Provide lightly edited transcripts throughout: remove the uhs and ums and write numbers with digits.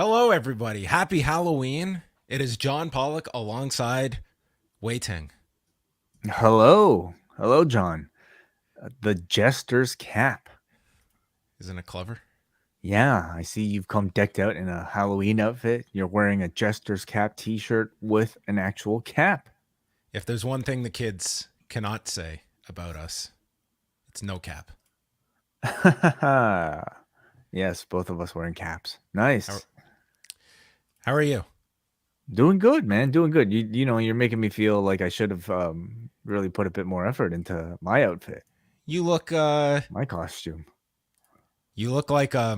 Hello, everybody. Happy Halloween. It is John Pollock alongside Wai Ting. Hello. Hello, John. The Jester's cap. Isn't it clever? Yeah, I see you've come decked out in a Halloween outfit. You're wearing a Jester's cap t-shirt with an actual cap. If there's one thing the kids cannot say about us, it's no cap. Yes, both of us wearing caps. Nice. How are you? Doing good, man. Doing good. You know, you're making me feel like I should have really put a bit more effort into my outfit. You look my costume. You look like a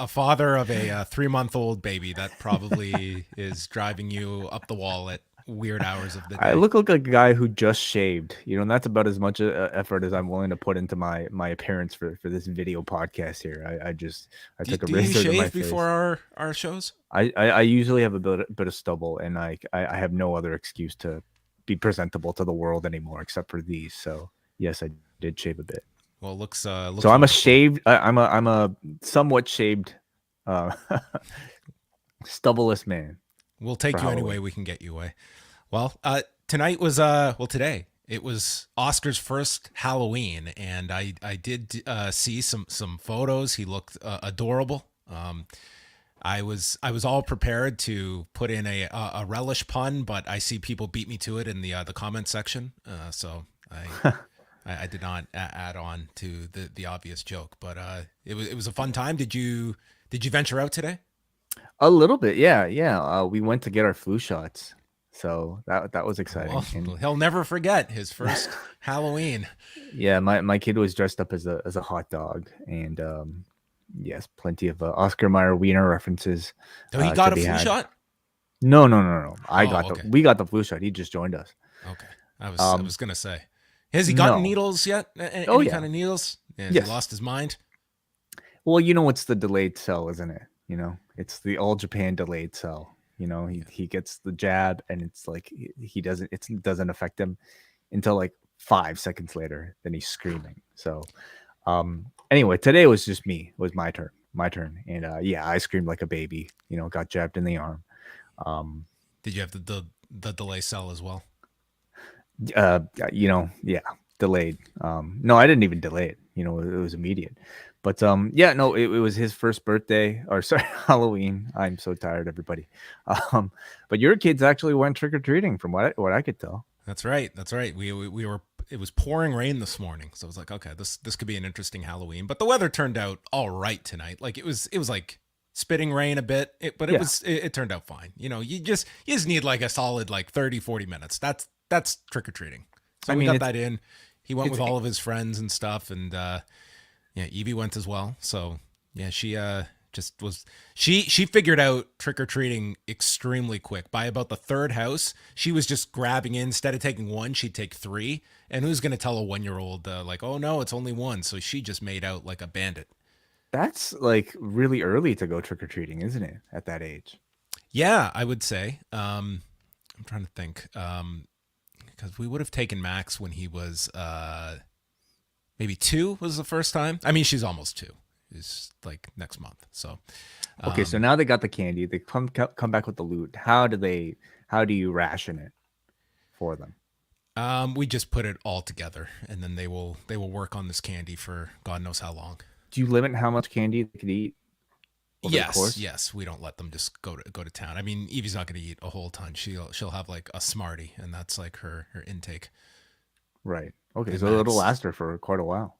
father of a 3-month-old baby that probably is driving you up the wall at weird hours of the day. I look like a guy who just shaved, and that's about as much effort as I'm willing to put into my appearance for this video podcast here. I took a razor to my face. Do you shave before our shows? I usually have a bit of stubble, and I have no other excuse to be presentable to the world anymore except for these. So yes, I did shave a bit. Well, looks so I'm a shaved. I'm a somewhat shaved, stubbleless man. We'll take you any way we can get you away. Well, tonight was today it was Oscar's first Halloween, and I did see some photos. He looked adorable. I was all prepared to put in a relish pun, but I see people beat me to it in the comment section. So I did not add on to the obvious joke, but it was a fun time. Did you venture out today? A little bit, yeah. We went to get our flu shots, so that was exciting. Well, he'll never forget his first Halloween. Yeah, my kid was dressed up as a hot dog, and yes, plenty of Oscar Mayer Wiener references. So he got a flu shot? No. We got the flu shot. He just joined us. Okay, I was gonna say. Has he gotten needles yet? Any kind of needles? Has he lost his mind? Well, it's the delayed cell, isn't it? It's the All Japan delayed cell. He gets the jab, and it's like it doesn't affect him until like 5 seconds later. Then he's screaming. So, anyway, today was just me. It was my turn, and I screamed like a baby. Got jabbed in the arm. Did you have the delay cell as well? Delayed. No, I didn't even delay it. It was immediate. But it was his first birthday, or sorry, Halloween. I'm so tired, everybody. But your kids actually went trick-or-treating from what I could tell. That's right. We were. It was pouring rain this morning, so I was like, okay, this could be an interesting Halloween. But the weather turned out all right tonight. Like it was like spitting rain a bit, but it turned out fine. You just need like a solid like 30-40 minutes. That's trick-or-treating. So we got that in. He went with all of his friends and stuff, and Evie went as well. So yeah, she she figured out trick-or-treating extremely quick. By about the third house, she was just grabbing in. Instead of taking one, she'd take 3. And who's going to tell a 1-year-old like, oh no, it's only 1? So she just made out like a bandit. That's like really early to go trick-or-treating, isn't it? At that age. Yeah, I would say. I'm trying to think. Because we would have taken Max when he was maybe 2 was the first time. I mean, she's almost 2. It's like next month. So okay, so now they got the candy. They come back with the loot. How do you ration it for them? We just put it all together, and then they will work on this candy for God knows how long. Do you limit how much candy they could eat? Yes. We don't let them just go to town. I mean, Evie's not going to eat a whole ton. She'll have like a Smartie, and that's like her intake. Right. Okay. And so it'll last her for quite a while.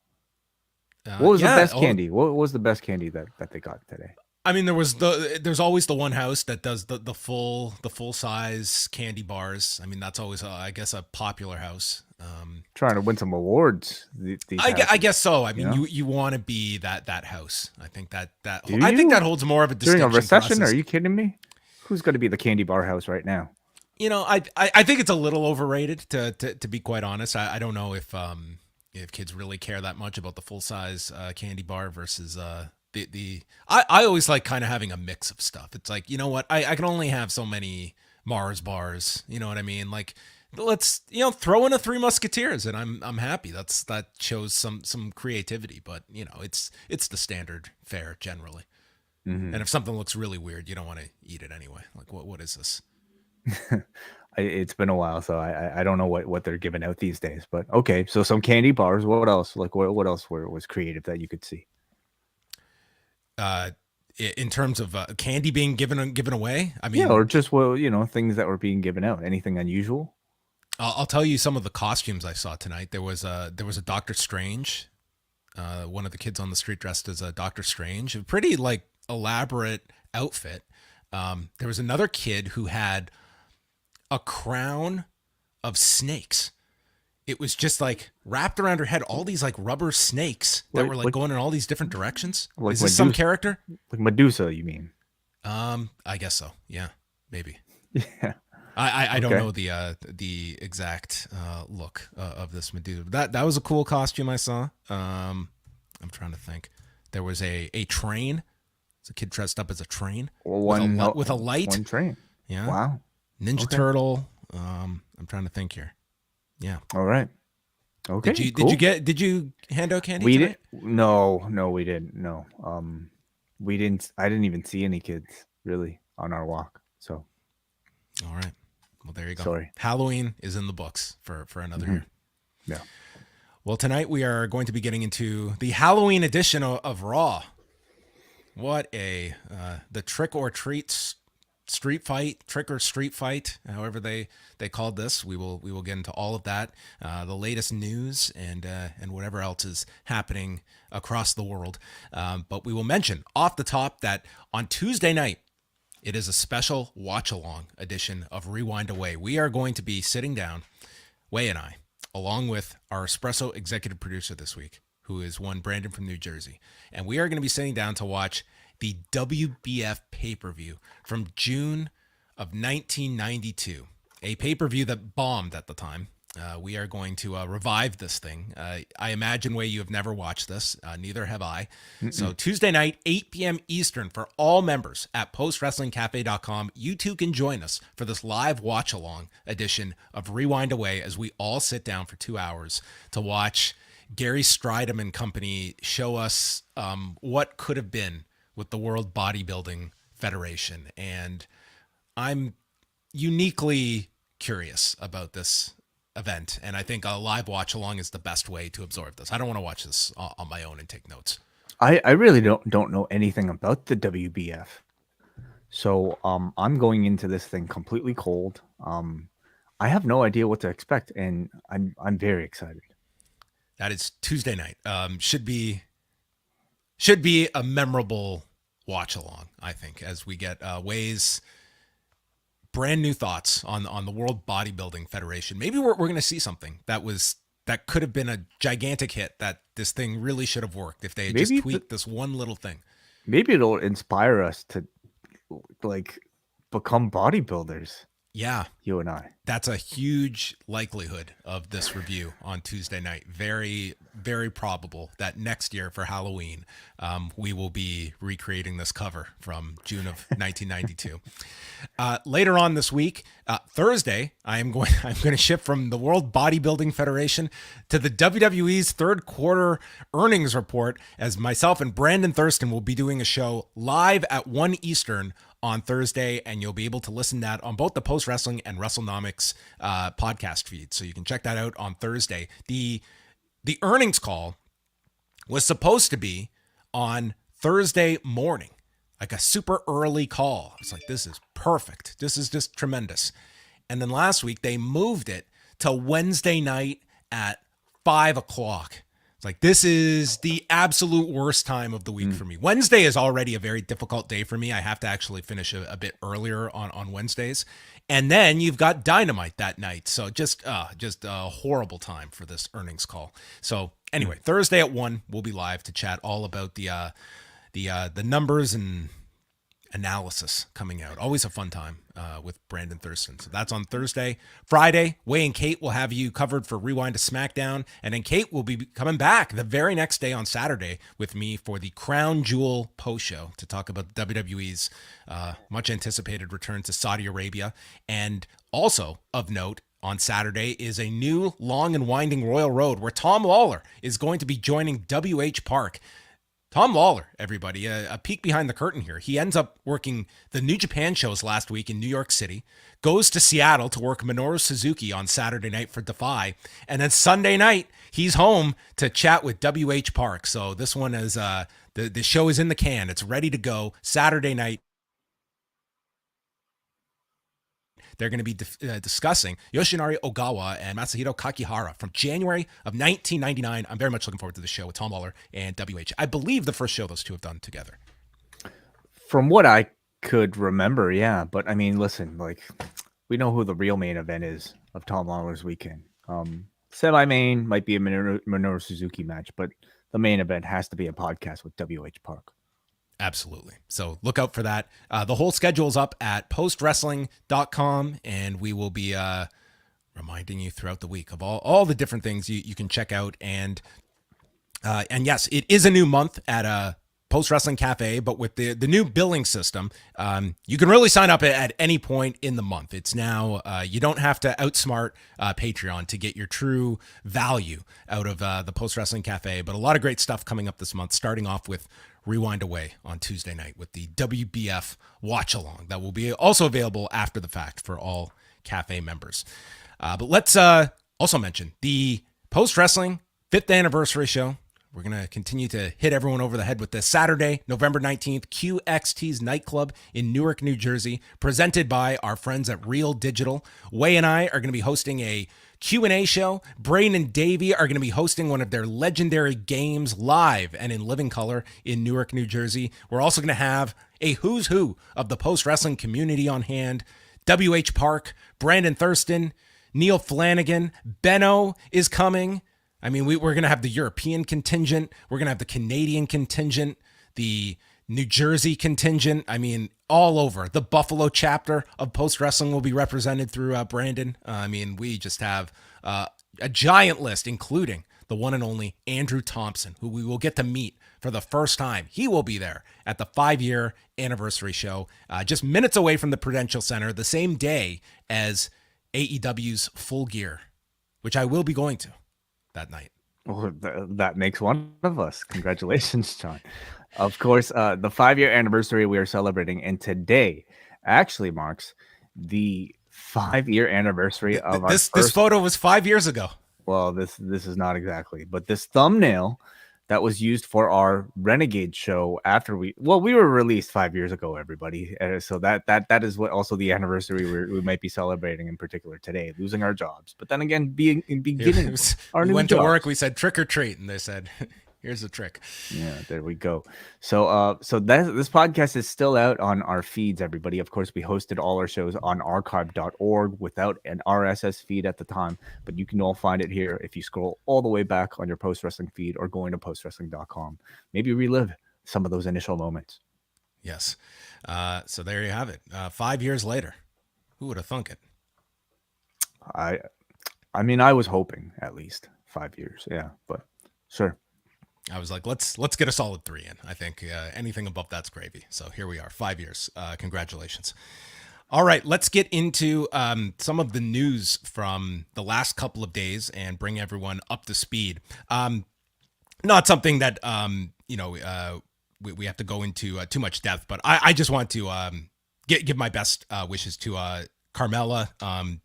What was the best candy? What was the best candy that they got today? I mean, there's always the one house that does the full size candy bars. I mean, that's always I guess a popular house. Trying to win some awards. I guess so. I mean, you want to be that house. I think that holds more of a distinction. During a recession? Are you kidding me? Who's going to be the candy bar house right now? I think it's a little overrated to be quite honest. I don't know if kids really care that much about the full size candy bar versus I always like kind of having a mix of stuff. It's like, you know what, I can only have so many Mars bars. You know what I mean? Like, let's throw in a 3 Musketeers, and I'm happy. That shows some creativity, but it's the standard fare generally. And if something looks really weird, you don't want to eat it anyway. Like, what is this? It's been a while, so I don't know what they're giving out these days. But okay, so some candy bars. What else? Like what else was creative that you could see? In terms of candy being given away, I mean, yeah, or just things that were being given out. Anything unusual? I'll tell you some of the costumes I saw tonight. There was a Doctor Strange. One of the kids on the street dressed as a Doctor Strange. A pretty like elaborate outfit. There was another kid who had a crown of snakes. It was just like wrapped around her head, all these like rubber snakes that were like going in all these different directions. Like is this some character? Like Medusa, you mean? I guess so. Yeah, maybe. Yeah. I don't know the exact look of this Medusa. That was a cool costume I saw. I'm trying to think. There was a train. It's a kid dressed up as a train with a light. One train. Yeah. Wow. Ninja Turtle. I'm trying to think here. Yeah. All right. Okay. Did you hand out candy? We didn't. No, we didn't. No. We didn't. I didn't even see any kids really on our walk. So. All right. Well, there you go. Sorry. Halloween is in the books for another year. Yeah. Well, tonight we are going to be getting into the Halloween edition of Raw. What the trick or street fight, however they called this. We will get into all of that, the latest news and whatever else is happening across the world. But we will mention off the top that on Tuesday night, it is a special watch-along edition of Rewind Away. We are going to be sitting down, Wai and I, along with our Espresso executive producer this week, who is one Brandon from New Jersey. And we are going to be sitting down to watch the WBF pay-per-view from June of 1992, a pay-per-view that bombed at the time. We are going to revive this thing. I imagine, Wai, you have never watched this. Neither have I. So Tuesday night, 8 p.m. Eastern, for all members at postwrestlingcafe.com, you too can join us for this live watch-along edition of Rewind Away as we all sit down for 2 hours to watch Gary Stridham and company show us what could have been with the World Bodybuilding Federation. And I'm uniquely curious about this event, and I think a live watch along is the best way to absorb this. I don't want to watch this on my own and take notes. I really don't know anything about the WBF, so I'm going into this thing completely cold. I have no idea what to expect, and I'm very excited. That is Tuesday night. Should be a memorable watch along, I think, as we get Wai's brand new thoughts on the World Bodybuilding Federation. Maybe we're going to see something that could have been a gigantic hit, that this thing really should have worked if they had just tweaked this one little thing. Maybe it'll inspire us to like become bodybuilders. Yeah. You and I. That's a huge likelihood of this review on Tuesday night. Very, very probable that next year for Halloween, we will be recreating this cover from June of 1992. Later on this week, Thursday, I'm going to shift from the World Bodybuilding Federation to the WWE's third quarter earnings report, as myself and Brandon Thurston will be doing a show live at 1 Eastern on Thursday, and you'll be able to listen to that on both the Post Wrestling and WrestleNomics podcast feeds. So you can check that out on Thursday. The earnings call was supposed to be on Thursday morning, like a super early call. It's like, this is perfect. This is just tremendous. And then last week they moved it to Wednesday night at 5:00. It's like, this is the absolute worst time of the week for me. Wednesday is already a very difficult day for me. I have to actually finish a bit earlier on Wednesdays. And then you've got Dynamite that night. So just a horrible time for this earnings call. So anyway, Thursday at 1, we'll be live to chat all about the numbers and analysis coming out. Always a fun time with Brandon Thurston. So that's on Thursday. Friday, Wai and Kate will have you covered for Rewind to SmackDown. And then Kate will be coming back the very next day on Saturday with me for the Crown Jewel post show to talk about WWE's much anticipated return to Saudi Arabia. And also of note, on Saturday is a new long and winding Royal Road where Tom Lawler is going to be joining WH Park. Tom Lawler, everybody, a peek behind the curtain here. He ends up working the New Japan shows last week in New York City, goes to Seattle to work Minoru Suzuki on Saturday night for Defy, and then Sunday night, he's home to chat with WH Park. So this one is, the show is in the can. It's ready to go. Saturday night, they're going to be discussing Yoshinari Ogawa and Masahiro Kakihara from January of 1999. I'm very much looking forward to the show with Tom Lawler and WH. I believe the first show those two have done together. From what I could remember, yeah. But I mean, listen, like, we know who the real main event is of Tom Lawler's weekend. Semi-main might be a Minoru Suzuki match, but the main event has to be a podcast with WH Park. Absolutely. So look out for that. The whole schedule's up at postwrestling.com, and we will be reminding you throughout the week of all the different things you can check out. And yes, it is a new month at Post Wrestling Cafe, but with the new billing system, you can really sign up at any point in the month. It's now, you don't have to outsmart Patreon to get your true value out of the Post Wrestling Cafe, but a lot of great stuff coming up this month, starting off with Rewind Away on Tuesday night with the WBF Watch Along. That will be also available after the fact for all Cafe members. But let's also mention the Post Wrestling 5th anniversary show. We're going to continue to hit everyone over the head with this Saturday, November 19th, QXT's Nightclub in Newark, New Jersey, presented by our friends at Real Digital. Way and I are going to be hosting a Q&A show. Brain and Davey are going to be hosting one of their legendary games live and in living color in Newark, New Jersey. We're also going to have a who's who of the post-wrestling community on hand. WH Park, Brandon Thurston, Neil Flanagan, Benno is coming. I mean, we're going to have the European contingent. We're going to have the Canadian contingent, the New Jersey contingent. I mean, all over. The Buffalo chapter of Post Wrestling will be represented through Brandon. I mean, we just have a giant list, including the one and only Andrew Thompson, who we will get to meet for the first time. He will be there at the 5-year anniversary show, just minutes away from the Prudential Center, the same day as AEW's Full Gear, which I will be going to that night. Well, that makes one of us. Congratulations, John. Of course, the 5-year anniversary we are celebrating, and today actually marks the 5-year anniversry of this photo was 5 years ago. Well, this is not exactly, but this thumbnail that was used for our Renegade show after we were released 5 years ago, everybody. So that is what also the anniversary we might be celebrating in particular today, losing our jobs. But then again, beginning our new went jobs. To work, we said trick or treat, and they said, here's the trick. Yeah, there we go. So this podcast is still out on our feeds, everybody. Of course, we hosted all our shows on archive.org without an RSS feed at the time, but you can all find it here if you scroll all the way back on your Post Wrestling feed or going to postwrestling.com. Maybe relive some of those initial moments. Yes. So there you have it. 5 years later. Who would have thunk it? I mean, I was hoping at least 5 years. Yeah, but sure. I was like, let's get a solid 3 in. I think anything above that's gravy. So here we are, 5 years. Congratulations. All right, let's get into some of the news from the last couple of days and bring everyone up to speed. Not something that we have to go into too much depth, but I just want to give my best wishes to Carmella.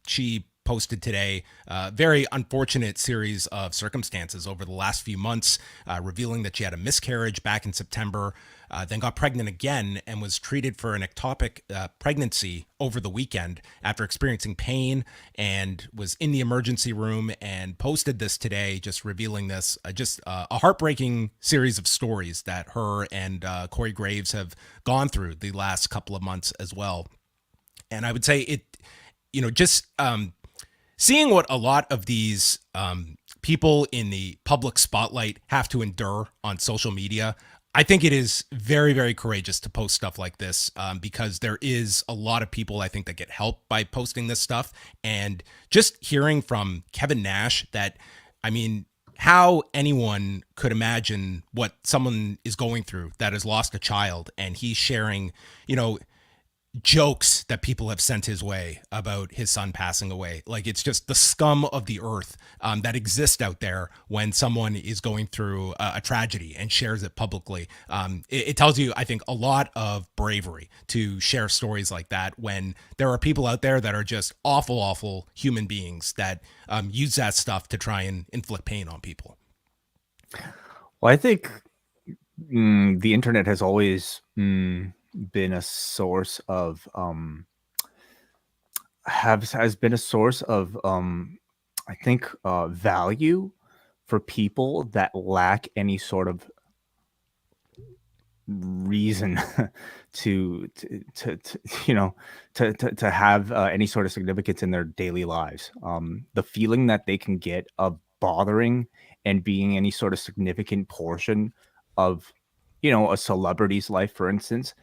She posted today a very unfortunate series of circumstances over the last few months, revealing that she had a miscarriage back in September, then got pregnant again and was treated for an ectopic pregnancy over the weekend after experiencing pain, and was in the emergency room, and posted this today, just revealing this, just a heartbreaking series of stories that her and Corey Graves have gone through the last couple of months as well. And I would say it, just seeing what a lot of these people in the public spotlight have to endure on social media, I think it is very, very courageous to post stuff like this, because there is a lot of people, I think, that get help by posting this stuff. And just hearing from Kevin Nash that, I mean, how anyone could imagine what someone is going through that has lost a child, and he's sharing, jokes that people have sent his way about his son passing away. Like, it's just the scum of the earth that exists out there when someone is going through a tragedy and shares it publicly. It tells you, I think, a lot of bravery to share stories like that when there are people out there that are just awful, awful human beings that use that stuff to try and inflict pain on people. Well, I think the internet has always been a source of has been a source of I think value for people that lack any sort of reason to to have any sort of significance in their daily lives. The feeling that they can get of bothering and being any sort of significant portion of a celebrity's life, for instance,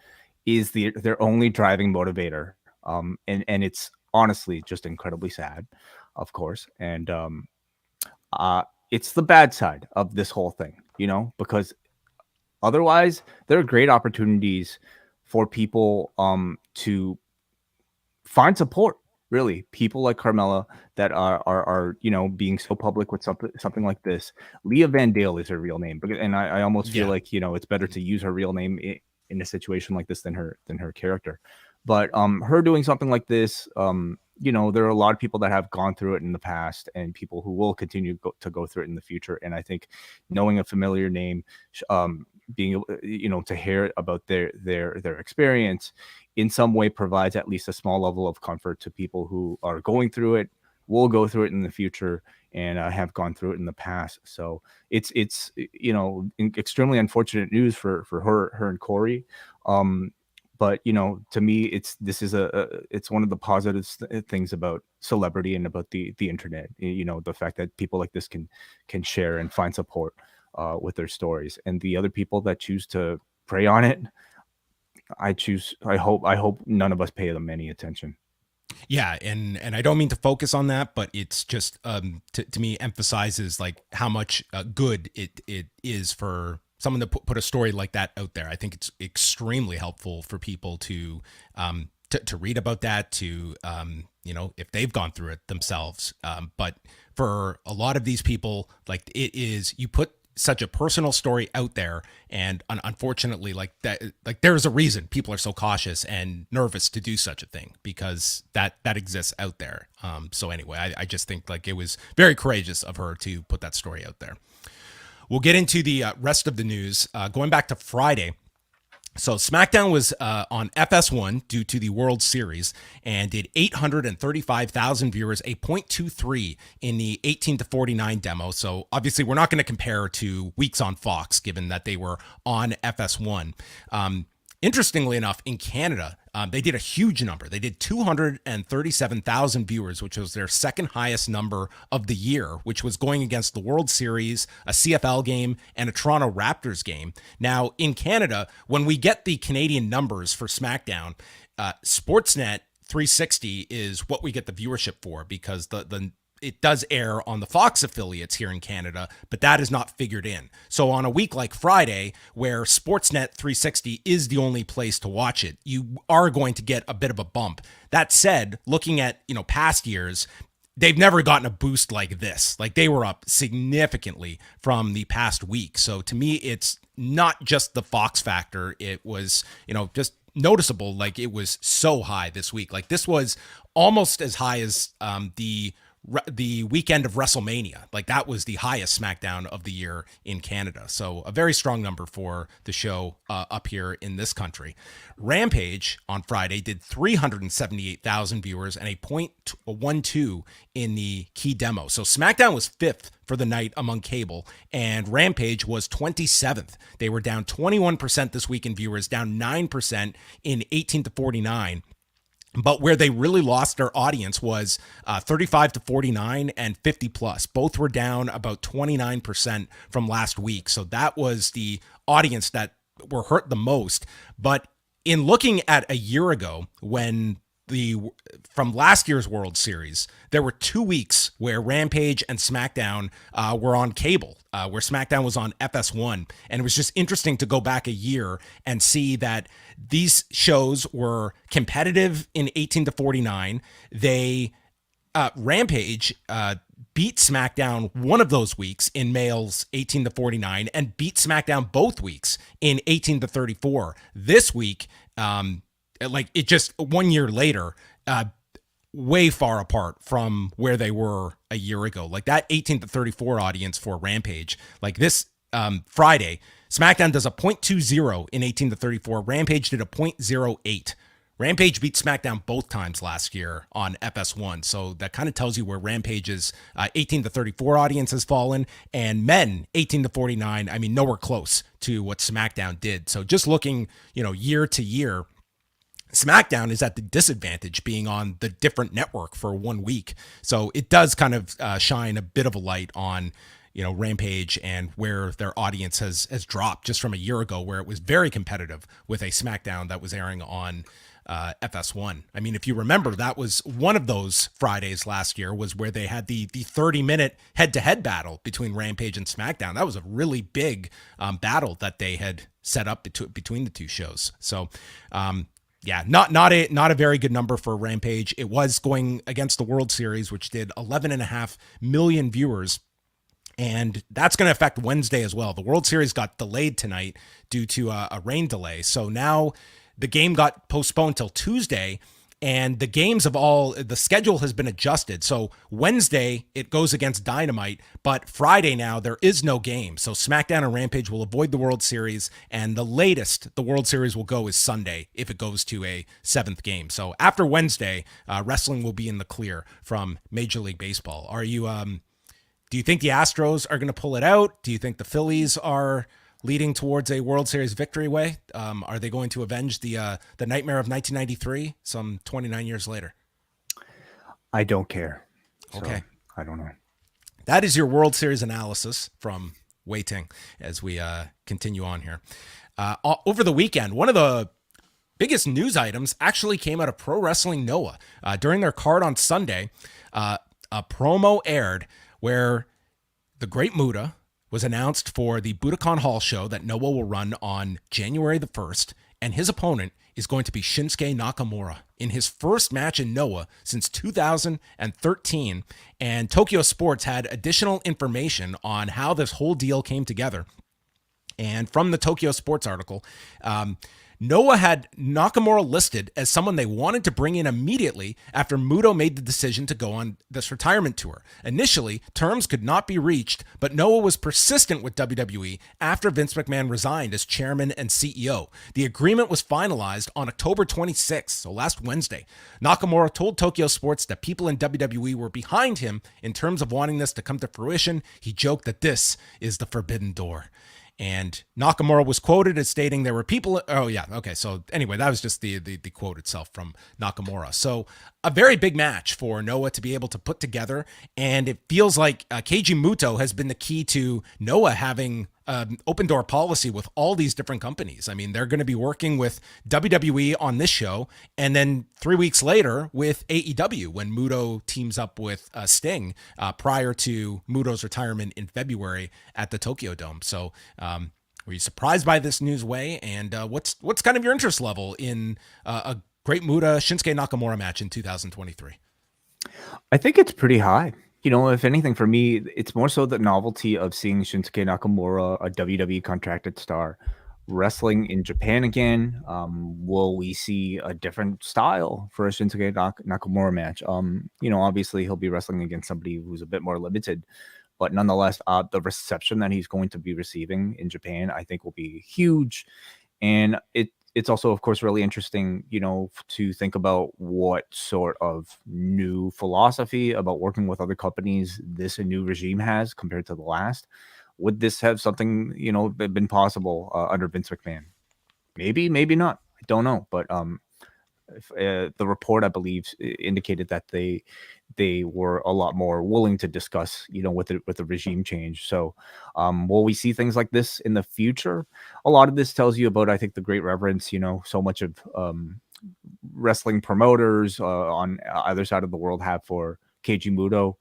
is their only driving motivator. And it's honestly just incredibly sad, of course. And it's the bad side of this whole thing, because otherwise there are great opportunities for people to find support. Really, people like Carmella that are being so public with something like this. Leah Van Dale is her real name, and I almost feel like it's better to use her real name in a situation like this than her character. But her doing something like this, there are a lot of people that have gone through it in the past, and people who will continue to go through it in the future. And I think knowing a familiar name, being able, to hear about their experience in some way provides at least a small level of comfort to people who are going through it, will go through it in the future, and have gone through it in the past. So it's extremely unfortunate news for her and Corey. But to me, it's one of the positive things about celebrity and about the internet. The fact that people like this can share and find support with their stories, and the other people that choose to prey on it, I hope none of us pay them any attention. Yeah, and I don't mean to focus on that, but it's just to me emphasizes like how much good it is for someone to put a story like that out there. I think it's extremely helpful for people to read about that, to if they've gone through it themselves. But for a lot of these people, like, it is, you put such a personal story out there, and unfortunately, like that, like there's a reason people are so cautious and nervous to do such a thing, because that exists out there. So anyway, I just think like it was very courageous of her to put that story out there. We'll get into the rest of the news. Going back to Friday. So SmackDown was on FS1 due to the World Series and did 835,000 viewers, a 0.23 in the 18 to 49 demo. So obviously we're not going to compare to weeks on Fox, given that they were on FS1. Interestingly enough, in Canada, they did a huge number. They did 237,000 viewers, which was their second highest number of the year, which was going against the World Series, a CFL game, and a Toronto Raptors game. Now, in Canada, when we get the Canadian numbers for SmackDown, Sportsnet 360 is what we get the viewership for, because it does air on the Fox affiliates here in Canada, but that is not figured in. So on a week like Friday, where Sportsnet 360 is the only place to watch it, you are going to get a bit of a bump. That said, looking at, past years, they've never gotten a boost like this. Like, they were up significantly from the past week. So to me, it's not just the Fox factor. It was, just noticeable. Like, it was so high this week. Like, this was almost as high as the weekend of WrestleMania. Like, that was the highest SmackDown of the year in Canada. So a very strong number for the show up here in this country. Rampage on Friday did 378,000 viewers and a 0.12 in the key demo. So SmackDown was 5th for the night among cable, and Rampage was 27th. They were down 21% this week in viewers, down 9% in 18 to 49. But where they really lost their audience was 35 to 49 and 50 plus. Both were down about 29% from last week. So that was the audience that were hurt the most. But in looking at a year ago, when from last year's World Series, there were 2 weeks where Rampage and SmackDown were on cable, where SmackDown was on FS1. And it was just interesting to go back a year and see that these shows were competitive in 18 to 49. Rampage beat SmackDown one of those weeks in males 18 to 49 and beat SmackDown both weeks in 18 to 34. This week, it just 1 year later, way far apart from where they were a year ago. Like that 18 to 34 audience for Rampage, like this Friday, SmackDown does a 0.20 in 18 to 34. Rampage did a 0.08. Rampage beat SmackDown both times last year on FS1. So that kind of tells you where Rampage's 18 to 34 audience has fallen, and men 18 to 49, I mean, nowhere close to what SmackDown did. So just looking, year to year, SmackDown is at the disadvantage being on the different network for 1 week. So it does kind of shine a bit of a light on, Rampage and where their audience has dropped just from a year ago, where it was very competitive with a SmackDown that was airing on FS1. I mean, if you remember, that was one of those Fridays last year was where they had the 30-minute head-to-head battle between Rampage and SmackDown. That was a really big battle that they had set up between the two shows. So, yeah, not a very good number for Rampage. It was going against the World Series, which did 11.5 million viewers. And that's going to affect Wednesday as well. The World Series got delayed tonight due to a rain delay. So now the game got postponed till Tuesday, and the schedule has been adjusted. So Wednesday, it goes against Dynamite, but Friday now, there is no game. So SmackDown and Rampage will avoid the World Series, and the latest the World Series will go is Sunday if it goes to a 7th game. So after Wednesday, wrestling will be in the clear from Major League Baseball. Do you think the Astros are going to pull it out? Do you think the Phillies are leading towards a World Series victory way? Are they going to avenge the nightmare of 1993 some 29 years later? I don't care. Okay. So, I don't know. That is your World Series analysis from Wai Ting as we continue on here. Over the weekend, one of the biggest news items actually came out of Pro Wrestling Noah. During their card on Sunday, a promo aired where the Great Muta was announced for the Budokan Hall show that Noah will run on January the 1st, and his opponent is going to be Shinsuke Nakamura in his first match in Noah since 2013. And Tokyo Sports had additional information on how this whole deal came together. And from the Tokyo Sports article, Noah had Nakamura listed as someone they wanted to bring in immediately after Muto made the decision to go on this retirement tour. Initially, terms could not be reached, but Noah was persistent with WWE after Vince McMahon resigned as chairman and CEO. The agreement was finalized on October 26th, so last Wednesday. Nakamura told Tokyo Sports that people in WWE were behind him in terms of wanting this to come to fruition. He joked that this is the forbidden door. And Nakamura was quoted as stating there were people. Oh, yeah. Okay. So anyway, that was just the quote itself from Nakamura. So a very big match for Noah to be able to put together. And it feels like Keiji Muto has been the key to Noah having open door policy with all these different companies. I mean, they're going to be working with WWE on this show, and then 3 weeks later with AEW when Muto teams up with Sting prior to Muto's retirement in February at the Tokyo Dome. So were you surprised by this news, Wai? And what's kind of your interest level in a Great Muta Shinsuke Nakamura match in 2023? I think it's pretty high. If anything, for me, it's more so the novelty of seeing Shinsuke Nakamura, a WWE contracted star, wrestling in Japan again. Will we see a different style for a Shinsuke Nakamura match? Obviously he'll be wrestling against somebody who's a bit more limited, but nonetheless, the reception that he's going to be receiving in Japan, I think, will be huge. And it's also, of course, really interesting, to think about what sort of new philosophy about working with other companies this new regime has compared to the last. Would this have something, been possible under Vince McMahon? Maybe, maybe not. I don't know. But the report, I believe, indicated that they were a lot more willing to discuss, with the regime change. So will we see things like this in the future? A lot of this tells you about, I think, the great reverence, so much of wrestling promoters on either side of the world have for Keiji Muto.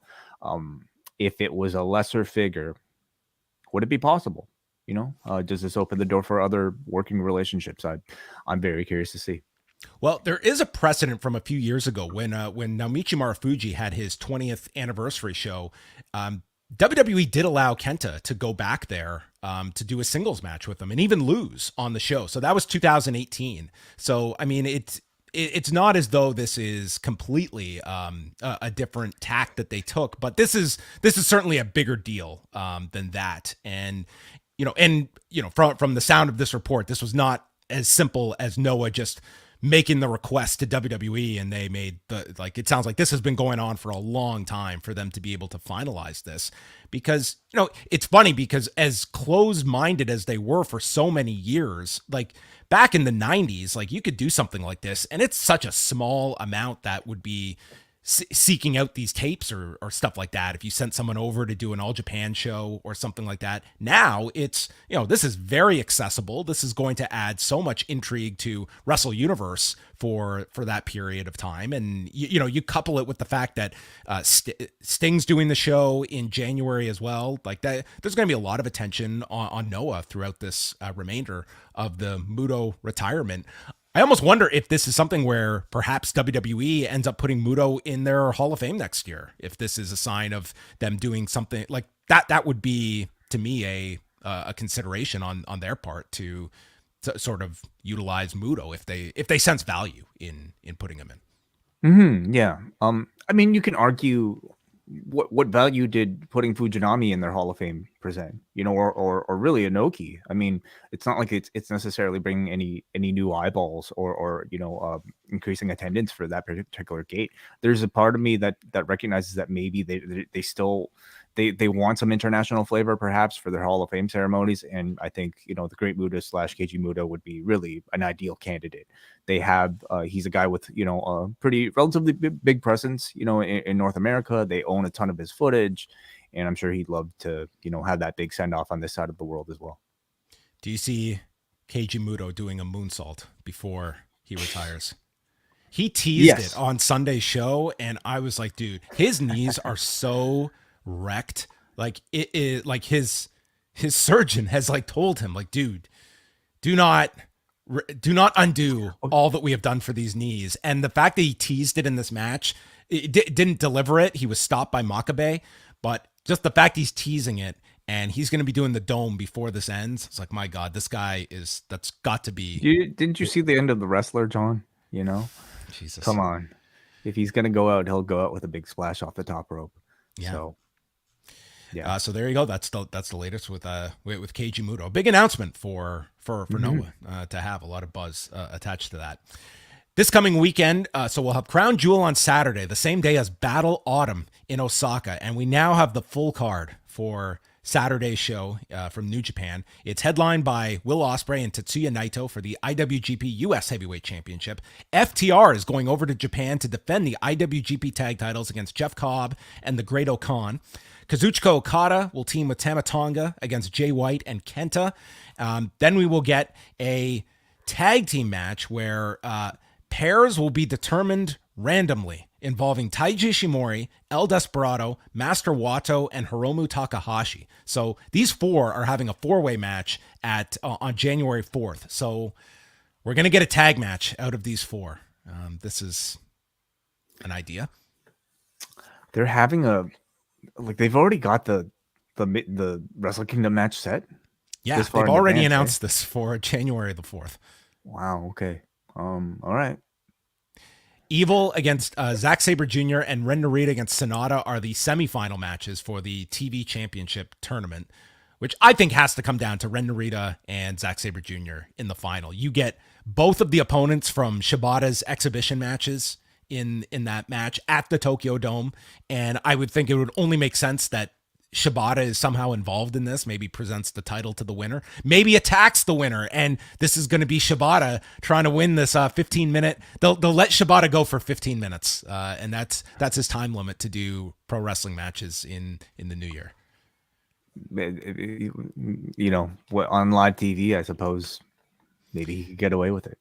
If it was a lesser figure, would it be possible? Does this open the door for other working relationships? I'm very curious to see. Well, there is a precedent from a few years ago when Naomichi Marufuji had his 20th anniversary show. WWE did allow Kenta to go back there to do a singles match with him and even lose on the show. So that was 2018. So, I mean, it's not as though this is completely a different tack that they took, but this is certainly a bigger deal than that. And, from the sound of this report, this was not as simple as Noah just making the request to WWE and they made it sounds like this has been going on for a long time for them to be able to finalize this, because, it's funny because as closed-minded as they were for so many years, like back in the 90s, like you could do something like this and it's such a small amount that would be seeking out these tapes or stuff like that. If you sent someone over to do an All Japan show or something like that, now it's, this is very accessible. This is going to add so much intrigue to Wrestle Universe for that period of time. And you couple it with the fact that Sting's doing the show in January as well. Like that, there's going to be a lot of attention on Noah throughout this remainder of the Muto retirement. I almost wonder if this is something where perhaps WWE ends up putting Muto in their Hall of Fame next year. If this is a sign of them doing something like that, that would be, to me, a consideration on their part to sort of utilize Muto if they sense value in putting him in. Mm-hmm, yeah. I mean, you can argue what value did putting Fujinami in their Hall of Fame present, or really Inoki. I mean, it's not like it's necessarily bringing any new eyeballs or increasing attendance for that particular gate. There's a part of me that recognizes that maybe they still want some international flavor perhaps for their Hall of Fame ceremonies, and I think the Great Muta / Keiji Muto would be really an ideal candidate. They have he's a guy with a pretty relatively big presence in North America. They own a ton of his footage, and I'm sure he'd love to have that big send off on this side of the world as well. Do you see Keiji Muto doing a moonsault before he retires? He teased it on Sunday's show, and I was like, dude, his knees are so wrecked. Like it is like his surgeon has told him, dude, do not undo all that we have done for these knees. And the fact that he teased it in this match, it didn't deliver it. He was stopped by Makabe, but just the fact he's teasing it and he's going to be doing the dome before this ends. It's like, my God, this guy that's got to be. Didn't you see the end of The Wrestler, John? Jesus, come on. If he's going to go out, he'll go out with a big splash off the top rope. Yeah. So, yeah. So there you go. That's the latest with Keiji Muto. A big announcement for Noah to have a lot of buzz attached to that. This coming weekend, so we'll have Crown Jewel on Saturday, the same day as Battle Autumn in Osaka, and we now have the full card for Saturday's show from New Japan. It's headlined by Will Ospreay and Tetsuya Naito for the IWGP US Heavyweight Championship. FTR is going over to Japan to defend the IWGP Tag Titles against Jeff Cobb and the Great Okan. Kazuchika Okada will team with Tama Tonga against Jay White and Kenta. Then we will get a tag team match where pairs will be determined randomly, involving Taiji Ishimori, El Desperado, Master Wato, and Hiromu Takahashi. So these four are having a four-way match on January 4th. So we're going to get a tag match out of these four. This is an idea. They're having they've already got the Wrestle Kingdom match set. Yeah, they've already announced this for January the 4th. Wow. Okay. All right. Evil against Zack Sabre Jr. and Ren Narita against Sonata are the semifinal matches for the TV Championship tournament, which I think has to come down to Ren Narita and Zack Sabre Jr. in the final. You get both of the opponents from Shibata's exhibition matches in that match at the Tokyo Dome, and I would think it would only make sense that Shibata is somehow involved in this, maybe presents the title to the winner, maybe attacks the winner, and this is going to be Shibata trying to win this 15-minute. They'll let Shibata go for 15 minutes, and that's his time limit to do pro wrestling matches in the new year. On live TV, I suppose maybe he could get away with it.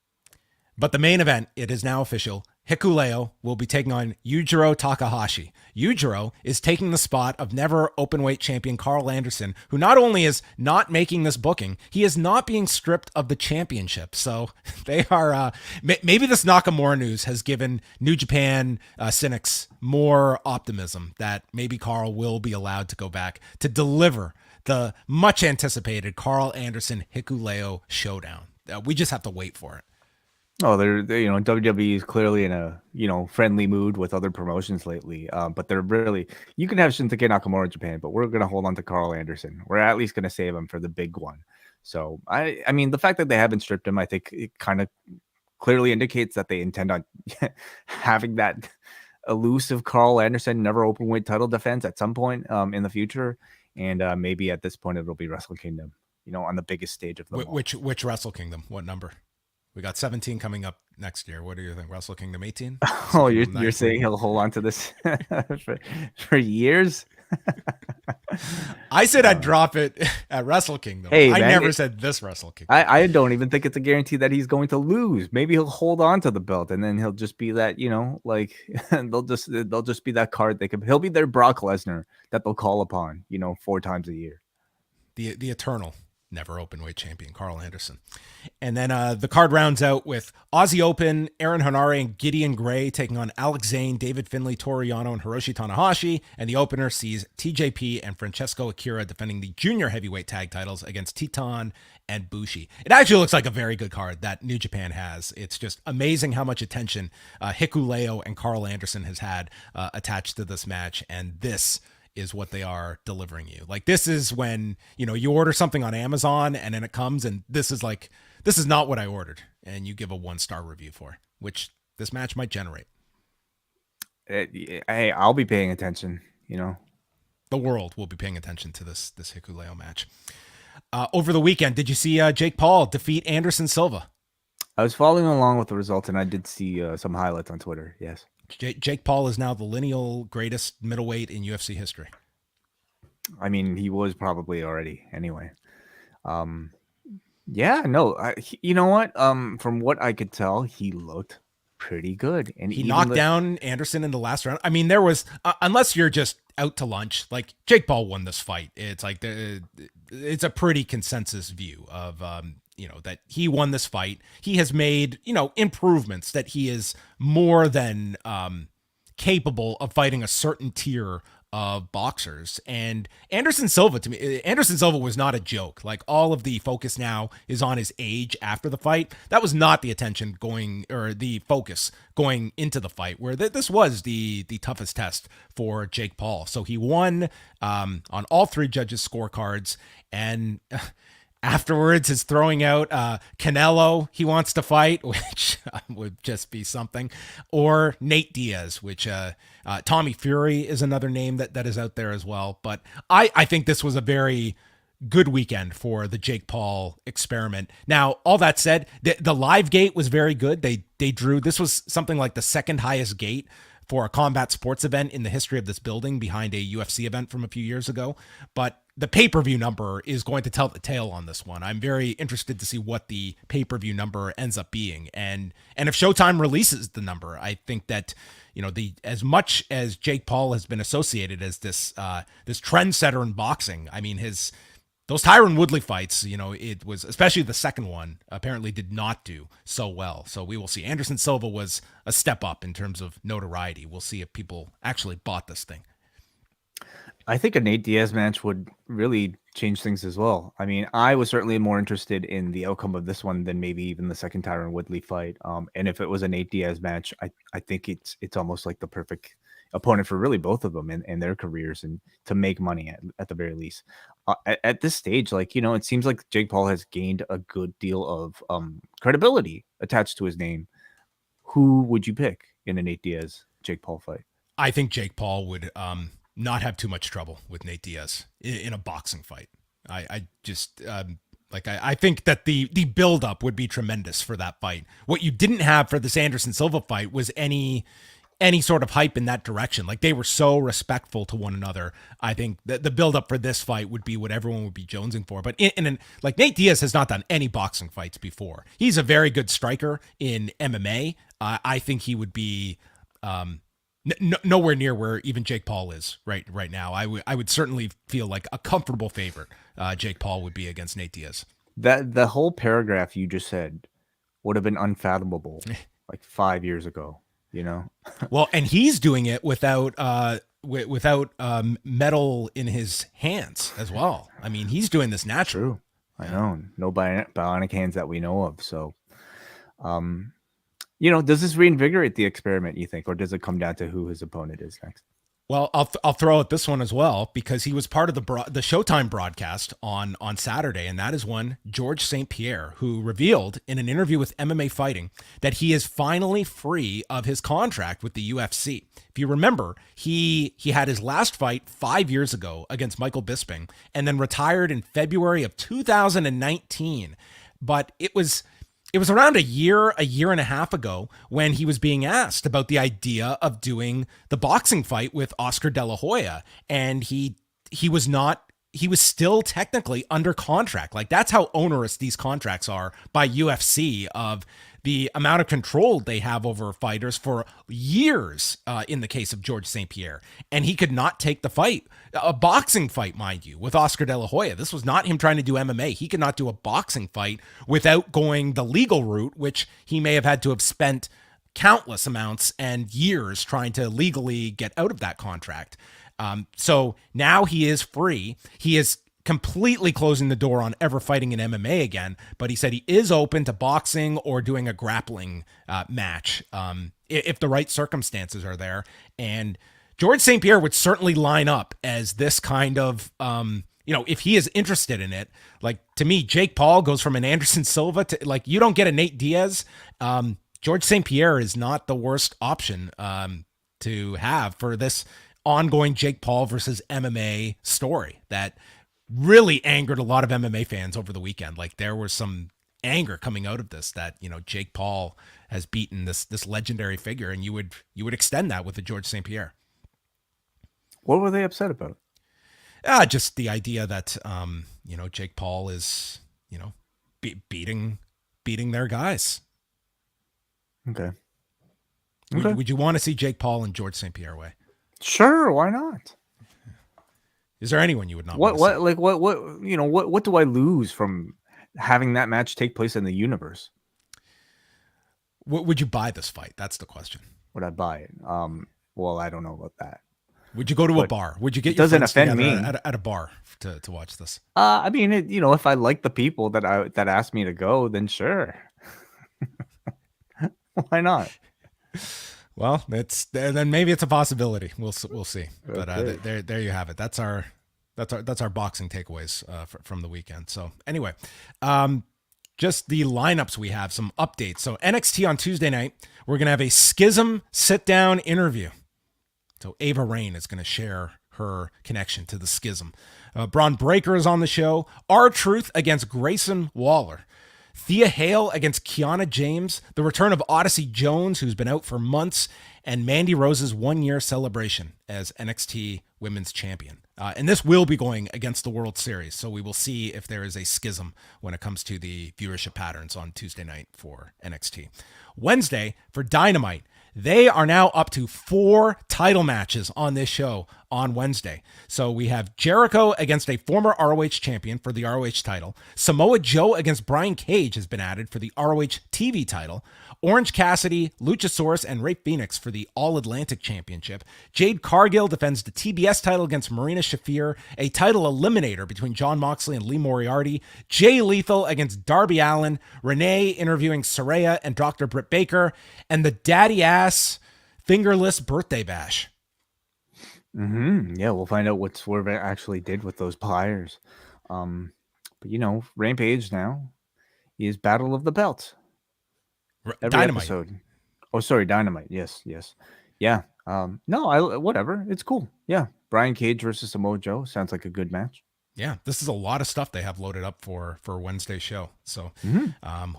But the main event, it is now official. Hikuleo will be taking on Yujiro Takahashi. Yujiro is taking the spot of never openweight champion Karl Anderson, who not only is not making this booking, he is not being stripped of the championship. So they are, maybe this Nakamura news has given New Japan cynics more optimism that maybe Karl will be allowed to go back to deliver the much anticipated Karl Anderson Hikuleo showdown. We just have to wait for it. Oh, they're WWE is clearly in a friendly mood with other promotions lately. But they're really, you can have Shinsuke Nakamura in Japan, but we're gonna hold on to Karl Anderson. We're at least gonna save him for the big one. So I mean, the fact that they haven't stripped him, I think it kind of clearly indicates that they intend on having that elusive Karl Anderson never openweight title defense at some point in the future, and maybe at this point it'll be Wrestle Kingdom, on the biggest stage of them all. Which Wrestle Kingdom? What number? We got 17 coming up next year. What do you think? Wrestle Kingdom 18? Oh, you're saying he'll hold on to this for years? I said I'd drop it at Wrestle Kingdom. Hey, I man, never said this Wrestle Kingdom. I don't even think it's a guarantee that he's going to lose. Maybe he'll hold on to the belt, and then he'll just be that, like they'll just be that card he'll be their Brock Lesnar that they'll call upon, 4 times a year. The eternal never openweight champion Karl Anderson. And then the card rounds out with Aussie Open, Aaron Hanare and Gideon Gray taking on Alex Zane, David Finlay, Toru Yano, and Hiroshi Tanahashi. And the opener sees TJP and Francesco Akira defending the junior heavyweight tag titles against Titan and Bushi. It actually looks like a very good card that New Japan has. It's just amazing how much attention Hikuleo and Karl Anderson has had attached to this match. And this is what they are delivering you. Like, this is when, you order something on Amazon and then it comes and this is not what I ordered. And you give a 1-star review for, which this match might generate. Hey, I'll be paying attention, The world will be paying attention to this Hikuleo match. Over the weekend, did you see Jake Paul defeat Anderson Silva? I was following along with the results and I did see some highlights on Twitter. Yes. Jake Paul is now the lineal greatest middleweight in UFC history. I mean, he was probably already anyway. Yeah, no, you know what? From what I could tell, he looked pretty good, and he knocked down Anderson in the last round. I mean, there was unless you're just out to lunch, like Jake Paul won this fight. It's like it's a pretty consensus view of that he won this fight. He has made, improvements that he is more than capable of fighting a certain tier of boxers. And Anderson Silva, to me, Anderson Silva was not a joke. Like, all of the focus now is on his age after the fight. That was not the the focus going into the fight, where this was the toughest test for Jake Paul. So he won on all 3 judges' scorecards, and afterwards is throwing out Canelo, he wants to fight, which would just be something, or Nate Diaz, which Tommy Fury is another name that is out there as well. But I think this was a very good weekend for the Jake Paul experiment. Now, all that said, the live gate was very good. They drew, this was something like the second highest gate for a combat sports event in the history of this building, behind a UFC event from a few years ago. But the pay-per-view number is going to tell the tale on this one. I'm very interested to see what the pay-per-view number ends up being. And if Showtime releases the number, I think that, as much as Jake Paul has been associated as this trendsetter in boxing, I mean, those Tyron Woodley fights, it was, especially the second one, apparently did not do so well. So we will see. Anderson Silva was a step up in terms of notoriety. We'll see if people actually bought this thing. I think a Nate Diaz match would really change things as well. I mean, I was certainly more interested in the outcome of this one than maybe even the second Tyron Woodley fight. And if it was a Nate Diaz match, I think it's almost like the perfect opponent for really both of them in their careers, and to make money at the very least. At this stage, it seems like Jake Paul has gained a good deal of credibility attached to his name. Who would you pick in a Nate Diaz Jake Paul fight? I think Jake Paul would not have too much trouble with Nate Diaz in a boxing fight. I think that the buildup would be tremendous for that fight. What you didn't have for this Anderson Silva fight was any any sort of hype in that direction. Like, they were so respectful to one another. I think that the buildup for this fight would be what everyone would be jonesing for. But like, Nate Diaz has not done any boxing fights before. He's a very good striker in MMA. I think he would be nowhere near where even Jake Paul is right now. I would certainly feel like a comfortable favorite Jake Paul would be against Nate Diaz. That the whole paragraph you just said would have been unfathomable like 5 years ago, you know? Well, and he's doing it without metal in his hands as well. I mean, he's doing this naturally. True. I know. No bionic hands that we know of. So, you know, does this reinvigorate the experiment, you think, or does it come down to who his opponent is next? Well, I'll throw out this one as well, because he was part of the Showtime broadcast on Saturday, and that is one George St-Pierre, who revealed in an interview with MMA Fighting that he is finally free of his contract with the UFC. If you remember, he had his last fight 5 years ago against Michael Bisping, and then retired in February of 2019. But it was around a year and a half ago when he was being asked about the idea of doing the boxing fight with Oscar De La Hoya. And he was still technically under contract. Like, that's how onerous these contracts are by UFC, of the amount of control they have over fighters for years, in the case of George St-Pierre. And he could not take the fight, a boxing fight, mind you, with Oscar De La Hoya. This was not him trying to do MMA. He could not do a boxing fight without going the legal route, which he may have had to have spent countless amounts and years trying to legally get out of that contract. So now he is free. He is completely closing the door on ever fighting in MMA again, but he said he is open to boxing or doing a grappling match if the right circumstances are there. And George St-Pierre would certainly line up as this kind of, if he is interested in it. Like, to me, Jake Paul goes from an Anderson Silva to, like, you don't get a Nate Diaz. George St-Pierre is not the worst option to have for this ongoing Jake Paul versus MMA story that really angered a lot of MMA fans over the weekend. Like, there was some anger coming out of this that, Jake Paul has beaten this legendary figure, and you would extend that with the George St-Pierre. What were they upset about? Just the idea that, Jake Paul is, beating their guys. Okay. Would you want to see Jake Paul and George St-Pierre away? Sure. Why not? Is there anyone you would not? What do I lose from having that match take place in the universe? Would you buy this fight? That's the question. Would I buy it? Well, I don't know about that. Would you go to a bar? Would you get your doesn't friends offend together me at a bar to watch this? I mean, if I like the people that asked me to go, then sure. Why not? Well, then maybe it's a possibility. We'll see. But Okay. there you have it. That's our boxing takeaways from the weekend. So anyway, just the lineups we have, some updates. So NXT on Tuesday night, we're gonna have a Schism sit down interview. So Ava Raine is gonna share her connection to the Schism. Braun Breaker is on the show. R-Truth against Grayson Waller. Thea Hale against Kiana James, the return of Odyssey Jones, who's been out for months, and Mandy Rose's 1 year celebration as NXT Women's Champion. And this will be going against the World Series, so we will see if there is a schism when it comes to the viewership patterns on Tuesday night for NXT. Wednesday, for Dynamite, they are now up to 4 title matches on this show on Wednesday. So we have Jericho against a former ROH champion for the ROH title. Samoa Joe against Brian Cage has been added for the ROH TV title. Orange Cassidy, Luchasaurus, and Rey Fenix for the All-Atlantic Championship. Jade Cargill defends the TBS title against Marina Shafir. A title eliminator between Jon Moxley and Lee Moriarty. Jay Lethal against Darby Allin. Renee interviewing Saraya and Dr. Britt Baker. And the daddy-ass fingerless birthday bash. Yeah, we'll find out what Swerve actually did with those pliers. But Rampage now is Battle of the Belts. Every Dynamite. episode. Oh, sorry, Dynamite. Yes. Yeah. No, whatever. It's cool. Yeah. Brian Cage versus Samoa Joe sounds like a good match. Yeah, this is a lot of stuff they have loaded up for Wednesday's show. So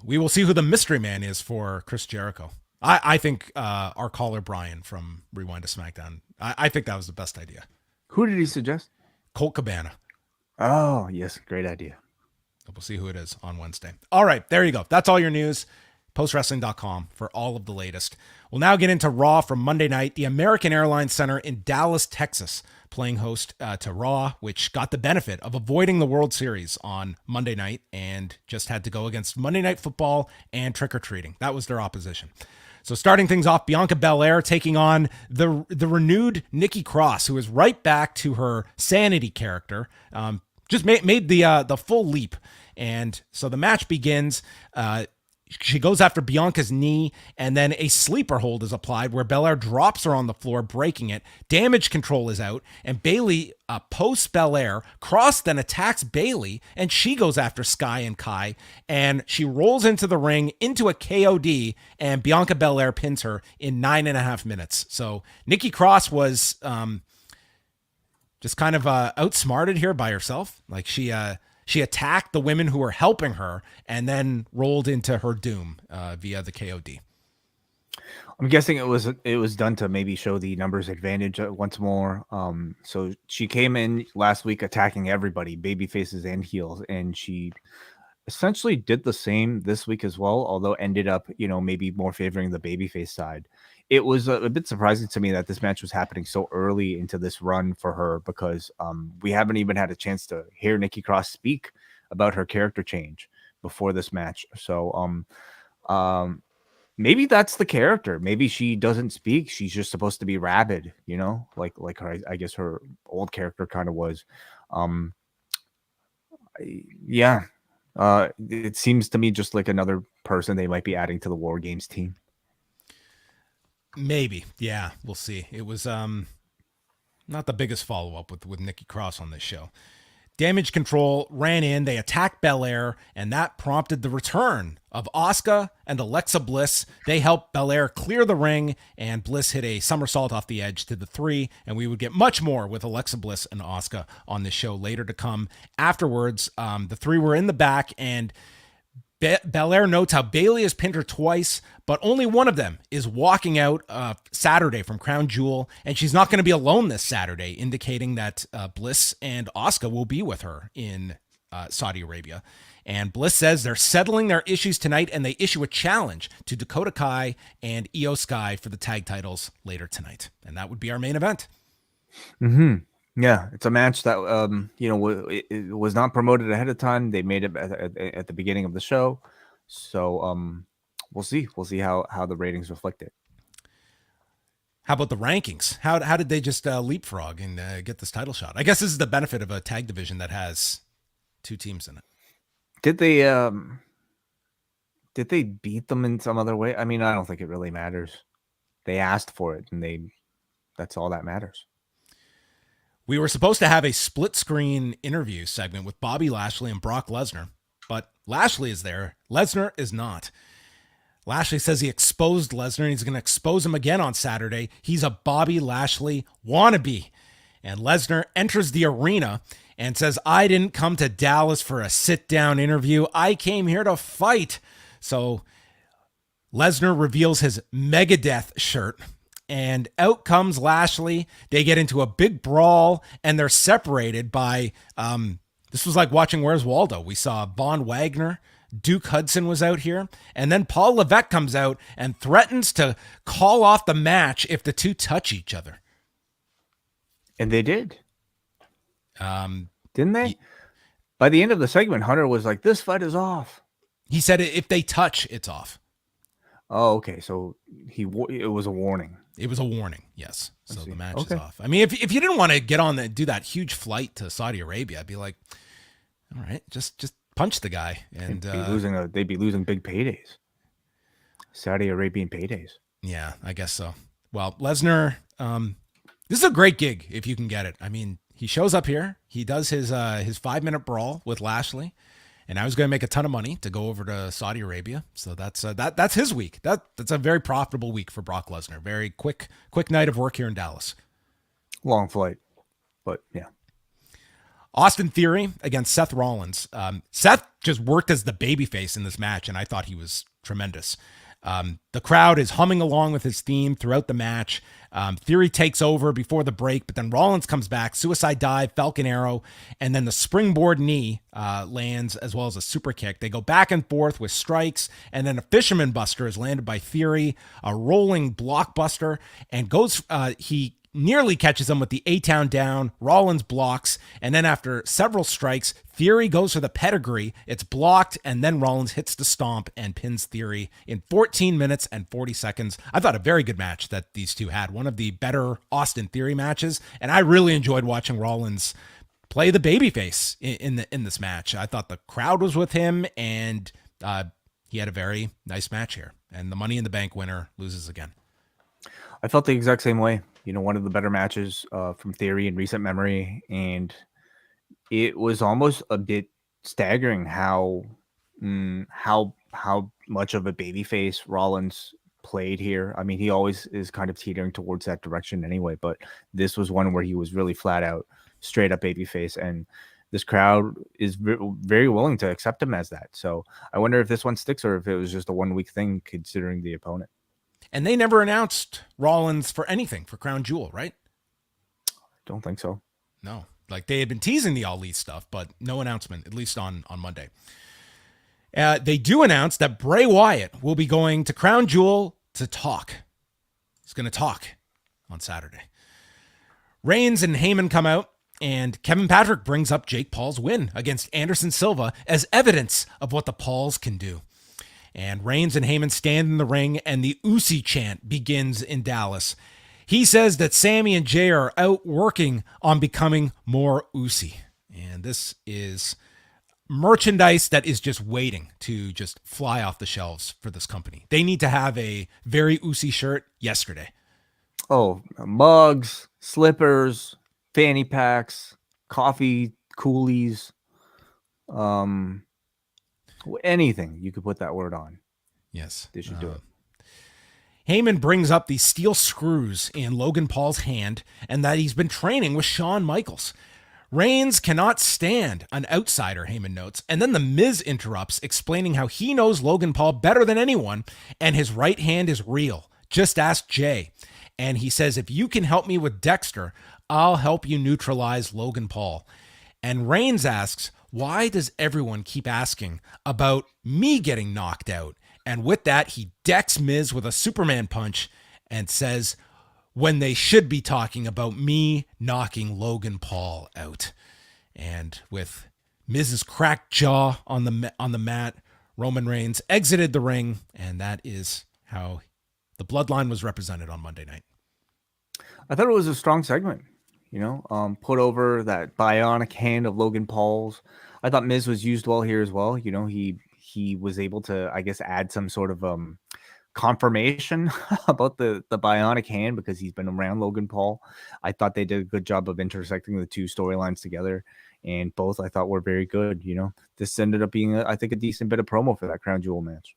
we will see who the mystery man is for Chris Jericho. I think our caller Brian from Rewind to SmackDown, I think that was the best idea. Who did he suggest? Colt Cabana. Oh, yes. Great idea. We'll see who it is on Wednesday. All right, there you go. That's all your news. Postwrestling.com for all of the latest. We'll now get into Raw from Monday night. The American Airlines Center in Dallas, Texas, playing host to Raw, which got the benefit of avoiding the World Series on Monday night and just had to go against Monday Night Football and trick-or-treating. That was their opposition. So starting things off, Bianca Belair taking on the renewed Nikki Cross, who is right back to her sanity character. Just made the full leap. And so the match begins. She goes after Bianca's knee, and then a sleeper hold is applied where Belair drops her on the floor, breaking it. Damage control is out, and Bayley posts Belair. Cross then attacks Bayley, and she goes after Sky and Kai, and she rolls into the ring into a KOD, and Bianca Belair pins her in 9.5 minutes. So Nikki Cross was just kind of outsmarted here by herself. Like she attacked the women who were helping her and then rolled into her doom via the KOD. I'm guessing it was done to maybe show the numbers advantage once more. So she came in last week attacking everybody, baby faces and heels, and she essentially did the same this week as well, although ended up, maybe more favoring the babyface side. It was a bit surprising to me that this match was happening so early into this run for her, because we haven't even had a chance to hear Nikki Cross speak about her character change before this match. So maybe that's the character. Maybe she doesn't speak. She's just supposed to be rabid, like her, I guess her old character kind of was. Yeah. It seems to me just like another person they might be adding to the War Games team. Maybe. Yeah, we'll see. It was not the biggest follow-up with Nikki Cross on this show. Damage Control ran in, they attacked Belair, and that prompted the return of Asuka and Alexa Bliss. They helped Belair clear the ring, and Bliss hit a somersault off the edge to the 3, and we would get much more with Alexa Bliss and Asuka on the show later to come. Afterwards, the 3 were in the back, and Belair notes how Bayley has pinned her twice, but only one of them is walking out Saturday from Crown Jewel, and she's not going to be alone this Saturday, indicating that Bliss and Asuka will be with her in Saudi Arabia. And Bliss says they're settling their issues tonight, and they issue a challenge to Dakota Kai and Io Sky for the tag titles later tonight. And that would be our main event. Mm-hmm. Yeah, it's a match that it was not promoted ahead of time. They made it at the beginning of the show, so we'll see. We'll see how the ratings reflect it. How about the rankings? How did they just leapfrog and get this title shot? I guess this is the benefit of a tag division that has 2 teams in it. Did they beat them in some other way? I mean, I don't think it really matters. They asked for it, and that's all that matters. We were supposed to have a split screen interview segment with Bobby Lashley and Brock Lesnar, but Lashley is there. Lesnar is not. Lashley says he exposed Lesnar, and he's going to expose him again on Saturday. He's a Bobby Lashley wannabe. And Lesnar enters the arena and says, I didn't come to Dallas for a sit-down interview. I came here to fight. So Lesnar reveals his Megadeth shirt, and out comes Lashley. They get into a big brawl, and they're separated by, this was like watching Where's Waldo. We saw Von Wagner, Duke Hudson was out here, and then Paul Levesque comes out and threatens to call off the match if the 2 touch each other. And they did. Didn't they? By the end of the segment, Hunter was like, this fight is off. He said if they touch, it's off. Oh, okay. So it was a warning. It was a warning, yes. So the match is off. I mean, if you didn't want to get on do that huge flight to Saudi Arabia, I'd be like, all right, just punch the guy, and they'd be losing big paydays, Saudi Arabian paydays. Yeah, I guess so. Well, Lesnar, this is a great gig if you can get it. I mean, he shows up here, he does his 5-minute brawl with Lashley. And I was going to make a ton of money to go over to Saudi Arabia. So that's his week. That's a very profitable week for Brock Lesnar. Very quick night of work here in Dallas. Long flight, but yeah. Austin Theory against Seth Rollins. Seth just worked as the babyface in this match, and I thought he was tremendous. The crowd is humming along with his theme throughout the match. Theory takes over before the break, but then Rollins comes back, suicide dive, Falcon Arrow, and then the springboard knee lands, as well as a super kick. They go back and forth with strikes, and then a fisherman buster is landed by Theory, a rolling blockbuster, and he nearly catches him with the A-Town down. Rollins blocks, and then after several strikes, Theory goes for the pedigree. It's blocked, and then Rollins hits the stomp and pins Theory in 14 minutes and 40 seconds. I thought a very good match that these two had. One of the better Austin Theory matches, and I really enjoyed watching Rollins play the babyface in this match. I thought the crowd was with him, and he had a very nice match here. And the Money in the Bank winner loses again. I felt the exact same way. One of the better matches from Theory in recent memory, and it was almost a bit staggering how much of a babyface Rollins played here. I mean, he always is kind of teetering towards that direction anyway, but this was one where he was really flat out, straight up babyface, and this crowd is very willing to accept him as that. So I wonder if this one sticks or if it was just a 1 week thing considering the opponent. And they never announced Rollins for anything for Crown Jewel, right? Don't think so. No. Like they had been teasing the Ali stuff, but no announcement, at least on Monday. They do announce that Bray Wyatt will be going to Crown Jewel to talk. He's going to talk on Saturday. Reigns and Heyman come out, and Kevin Patrick brings up Jake Paul's win against Anderson Silva as evidence of what the Pauls can do. And Reigns and Heyman stand in the ring, and the Usi chant begins in Dallas. He says that Sammy and Jay are out working on becoming more Usi. And this is merchandise that is just waiting to just fly off the shelves for this company. They need to have a very Usi shirt yesterday. Oh, mugs, slippers, fanny packs, coffee coolies, anything you could put that word on. Yes. They should do it. Heyman brings up the steel screws in Logan Paul's hand and that he's been training with Shawn Michaels. Reigns cannot stand an outsider, Heyman notes, and then The Miz interrupts, explaining how he knows Logan Paul better than anyone, and his right hand is real. Just ask Jay. And he says, if you can help me with Dexter, I'll help you neutralize Logan Paul. And Reigns asks, why does everyone keep asking about me getting knocked out? And with that, he decks Miz with a Superman punch and says, when they should be talking about me knocking Logan Paul out. And with Miz's cracked jaw on the mat, Roman Reigns exited the ring, and that is how the bloodline was represented on Monday night. I thought it was a strong segment, put over that bionic hand of Logan Paul's. I thought Miz was used well here as well. He was able to, I guess, add some sort of confirmation about the bionic hand because he's been around Logan Paul. I thought they did a good job of intersecting the two storylines together, and both I thought were very good. This ended up being, I think, a decent bit of promo for that Crown Jewel match.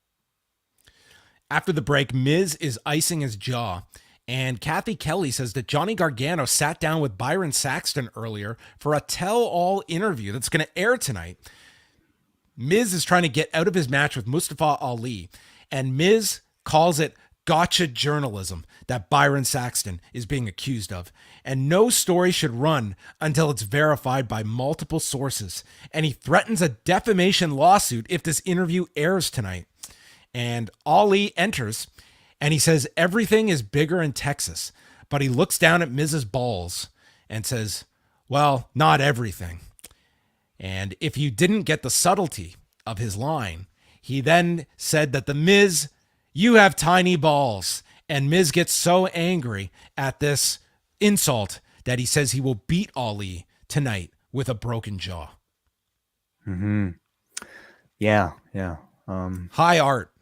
After the break, Miz is icing his jaw, and Kathy Kelly says that Johnny Gargano sat down with Byron Saxton earlier for a tell-all interview that's going to air tonight. Miz is trying to get out of his match with Mustafa Ali, and Miz calls it gotcha journalism that Byron Saxton is being accused of. And no story should run until it's verified by multiple sources. And he threatens a defamation lawsuit if this interview airs tonight. And Ali enters, and he says everything is bigger in Texas. But he looks down at Miz's balls and says, well, not everything. And if you didn't get the subtlety of his line, he then said that the Miz, you have tiny balls. And Miz gets so angry at this insult that he says he will beat Ali tonight with a broken jaw. Mm-hmm. Yeah. High art.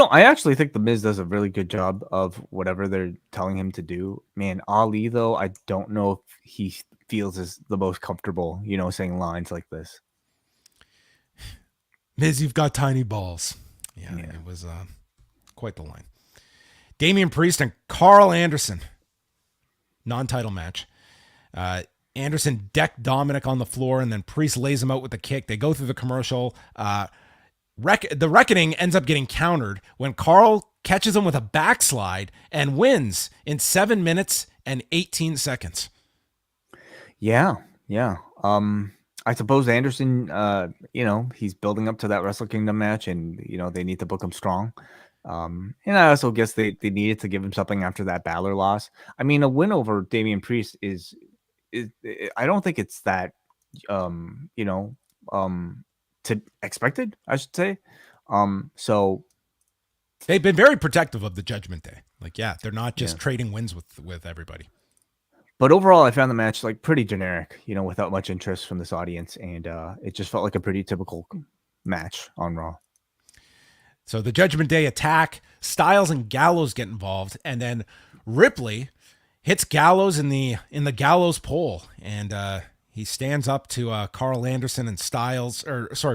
I actually think the Miz does a really good job of whatever they're telling him to do. Man, Ali, though, I don't know if he feels is the most comfortable, saying lines like this. Miz, you've got tiny balls. Yeah. It was quite the line. Damian Priest and Karl Anderson. Non-title match. Anderson decked Dominic on the floor, and then Priest lays him out with a kick. They go through the commercial. The Reckoning ends up getting countered when Karl catches him with a backslide and wins in 7 minutes and 18 seconds. Yeah. I suppose Anderson, he's building up to that Wrestle Kingdom match, and they need to book him strong. And I also guess they needed to give him something after that Balor loss. I mean, a win over Damian Priest is I don't think it's that to expected, I should say. So they've been very protective of the Judgment Day. Like, yeah, they're not just trading wins with everybody. But overall, I found the match like pretty generic, without much interest from this audience, and it just felt like a pretty typical match on Raw. So the Judgment Day attack, Styles and Gallows get involved, and then Ripley hits Gallows in the Gallows pole, and he stands up to Carl Anderson and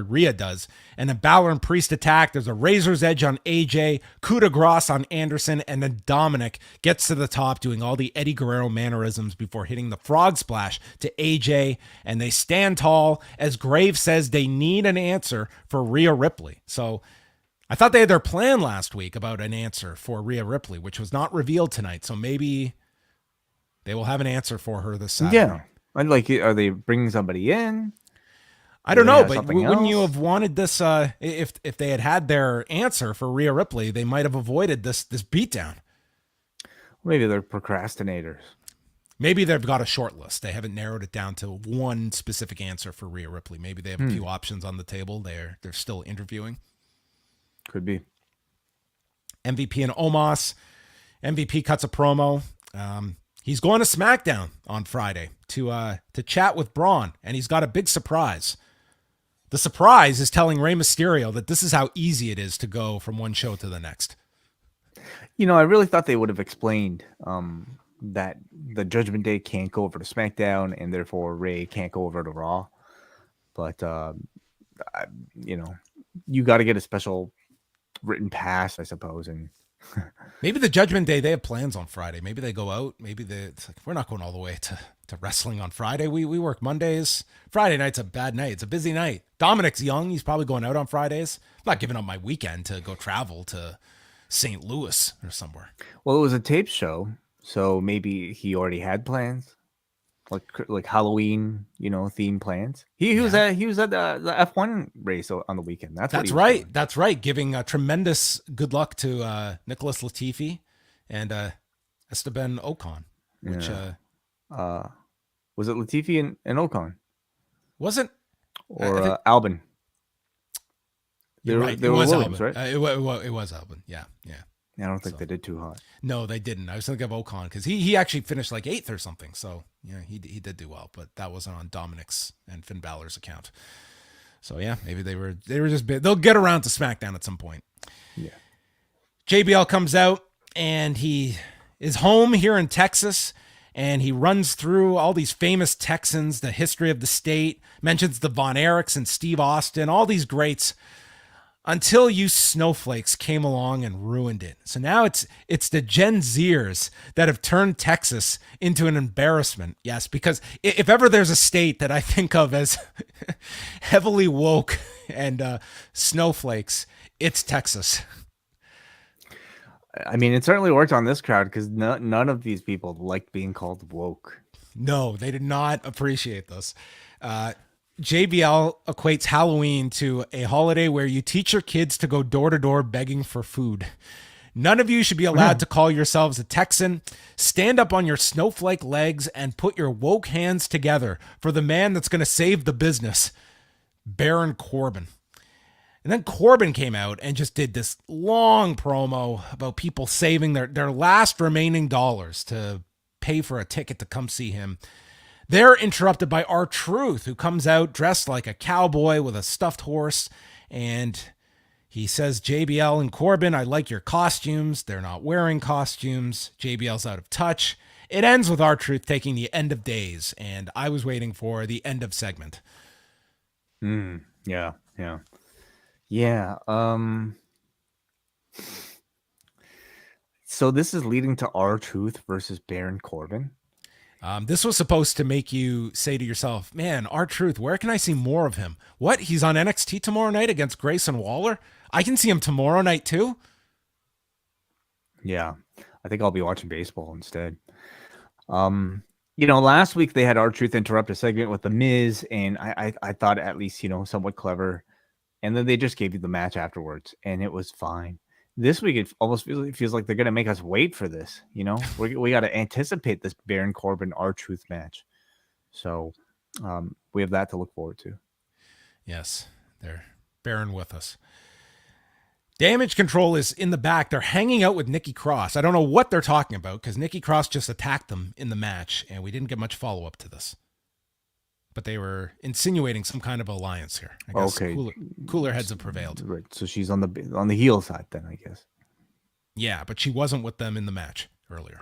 Rhea does. And then Balor and Priest attack. There's a razor's edge on AJ, coup de grace on Anderson, and then Dominic gets to the top doing all the Eddie Guerrero mannerisms before hitting the frog splash to AJ. And they stand tall as Graves says they need an answer for Rhea Ripley. So I thought they had their plan last week about an answer for Rhea Ripley, which was not revealed tonight. So maybe they will have an answer for her this Saturday. Yeah. Like, are they bringing somebody in? I don't know, but wouldn't you have wanted this? If they had their answer for Rhea Ripley, they might have avoided this beatdown. Maybe they're procrastinators. Maybe they've got a short list. They haven't narrowed it down to one specific answer for Rhea Ripley. Maybe they have a few options on the table. They're still interviewing. Could be. MVP and Omos. MVP cuts a promo. He's going to SmackDown on Friday to chat with Braun, and he's got a big surprise. The surprise is telling Rey Mysterio that this is how easy it is to go from one show to the next. I really thought they would have explained that the Judgment Day can't go over to SmackDown, and therefore Rey can't go over to Raw. But, you got to get a special written pass, I suppose, and maybe the Judgment Day, they have plans on Friday. Maybe they go out. Maybe it's like, we're not going all the way to wrestling on Friday. We work Mondays. Friday night's a bad night. It's a busy night. Dominic's young. He's probably going out on Fridays. I'm not giving up my weekend to go travel to St. Louis or somewhere. Well, it was a tape show, so maybe he already had plans, like Halloween, theme plans. He was at the F1 race on the weekend. That's right. Doing. That's right. Giving a tremendous good luck to Nicholas Latifi and Esteban Ocon. Which was it Latifi and Ocon? Wasn't or Albon? They were Williams, right? It was Albon. Yeah. I don't think they did too hot. No, they didn't. I was thinking of Ocon because he actually finished like 8th or something. So yeah, he did do well, but that wasn't on Dominic's and Finn Balor's account. So yeah, maybe they were just they'll get around to SmackDown at some point. Yeah. JBL comes out and he is home here in Texas, and he runs through all these famous Texans, the history of the state, mentions the Von Erichs and Steve Austin, all these greats. Until you snowflakes came along and ruined it. So now it's the Gen Zers that have turned Texas into an embarrassment. Yes, because if ever there's a state that I think of as heavily woke and snowflakes, it's Texas. I mean, it certainly worked on this crowd because none of these people liked being called woke. No, they did not appreciate this. JBL equates Halloween to a holiday where you teach your kids to go door to door begging for food. None of you should be allowed to call yourselves a Texan. Stand up on your snowflake legs and put your woke hands together for the man that's going to save the business, Baron Corbin. And then Corbin came out and just did this long promo about people saving their last remaining dollars to pay for a ticket to come see him. They're interrupted by R-Truth, who comes out dressed like a cowboy with a stuffed horse, and he says, JBL and Corbin, I like your costumes. They're not wearing costumes. JBL's out of touch. It ends with R-Truth taking the end of days, and I was waiting for the end of segment. Yeah. So this is leading to R-Truth versus Baron Corbin. This was supposed to make you say to yourself, man, R-Truth, where can I see more of him? What? He's on NXT tomorrow night against Grayson Waller? I can see him tomorrow night too? Yeah. I think I'll be watching baseball instead. Last week they had R-Truth interrupt a segment with The Miz, and I thought at least, somewhat clever. And then they just gave you the match afterwards, and it was fine. This week, it almost feels like they're going to make us wait for this. We got to anticipate this Baron Corbin R-Truth match. So we have that to look forward to. Yes, they're bearing with us. Damage Control is in the back. They're hanging out with Nikki Cross. I don't know what they're talking about because Nikki Cross just attacked them in the match, and we didn't get much follow-up to this. But they were insinuating some kind of alliance here. I guess okay. Cooler heads have prevailed. Right. So she's on the heel side then, I guess. Yeah, but she wasn't with them in the match earlier.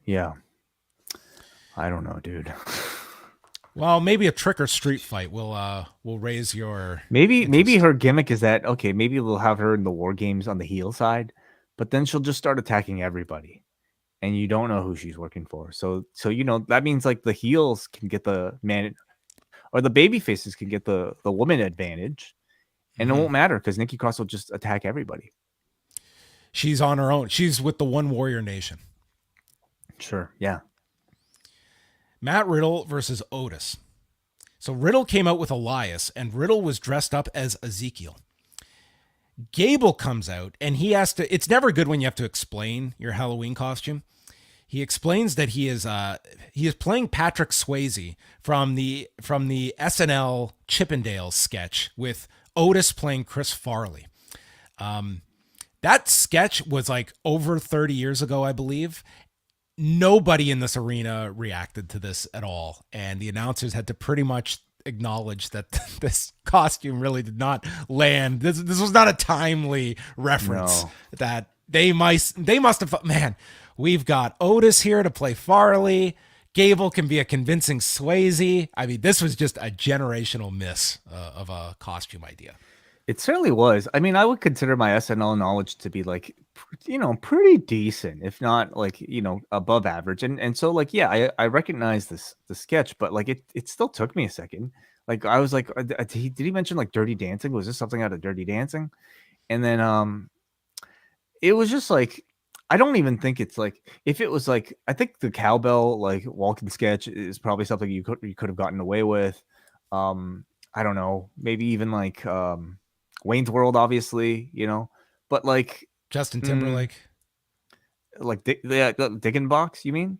Yeah. I don't know, dude. Well, maybe a trick or street fight will raise your maybe her gimmick is that okay, maybe we'll have her in the War Games on the heel side, but then she'll just start attacking everybody. And you don't know who she's working for. So that means like the heels can get the man or the baby faces can get the woman advantage, and it won't matter because Nikki Cross will just attack everybody. She's on her own. She's with the One Warrior Nation. Sure, yeah. Matt Riddle versus Otis. So Riddle came out with Elias, and Riddle was dressed up as Ezekiel. Gable comes out, and he has to. It's never good when you have to explain your Halloween costume. He explains that he is playing Patrick Swayze from the SNL Chippendales sketch with Otis playing Chris Farley. That sketch was like over 30 years ago, I believe. Nobody in this arena reacted to this at all, and the announcers had to pretty much acknowledge that this costume really did not land. This was not a timely reference. No. That they must have. Man, we've got Otis here to play Farley. Gable can be a convincing Swayze. I mean, this was just a generational miss of a costume idea. It certainly was. I mean, I would consider my SNL knowledge to be like, pretty decent, if not like, above average. And so like, yeah, I recognize the sketch, but like it still took me a second. Like I was like, did he mention like Dirty Dancing? Was this something out of Dirty Dancing? And then it was just like, I don't even think it's like, if it was like, I think the cowbell like walking sketch is probably something you could have gotten away with. I don't know, maybe even like Wayne's World, obviously, but like Justin Timberlake, like Dick in the Box, you mean?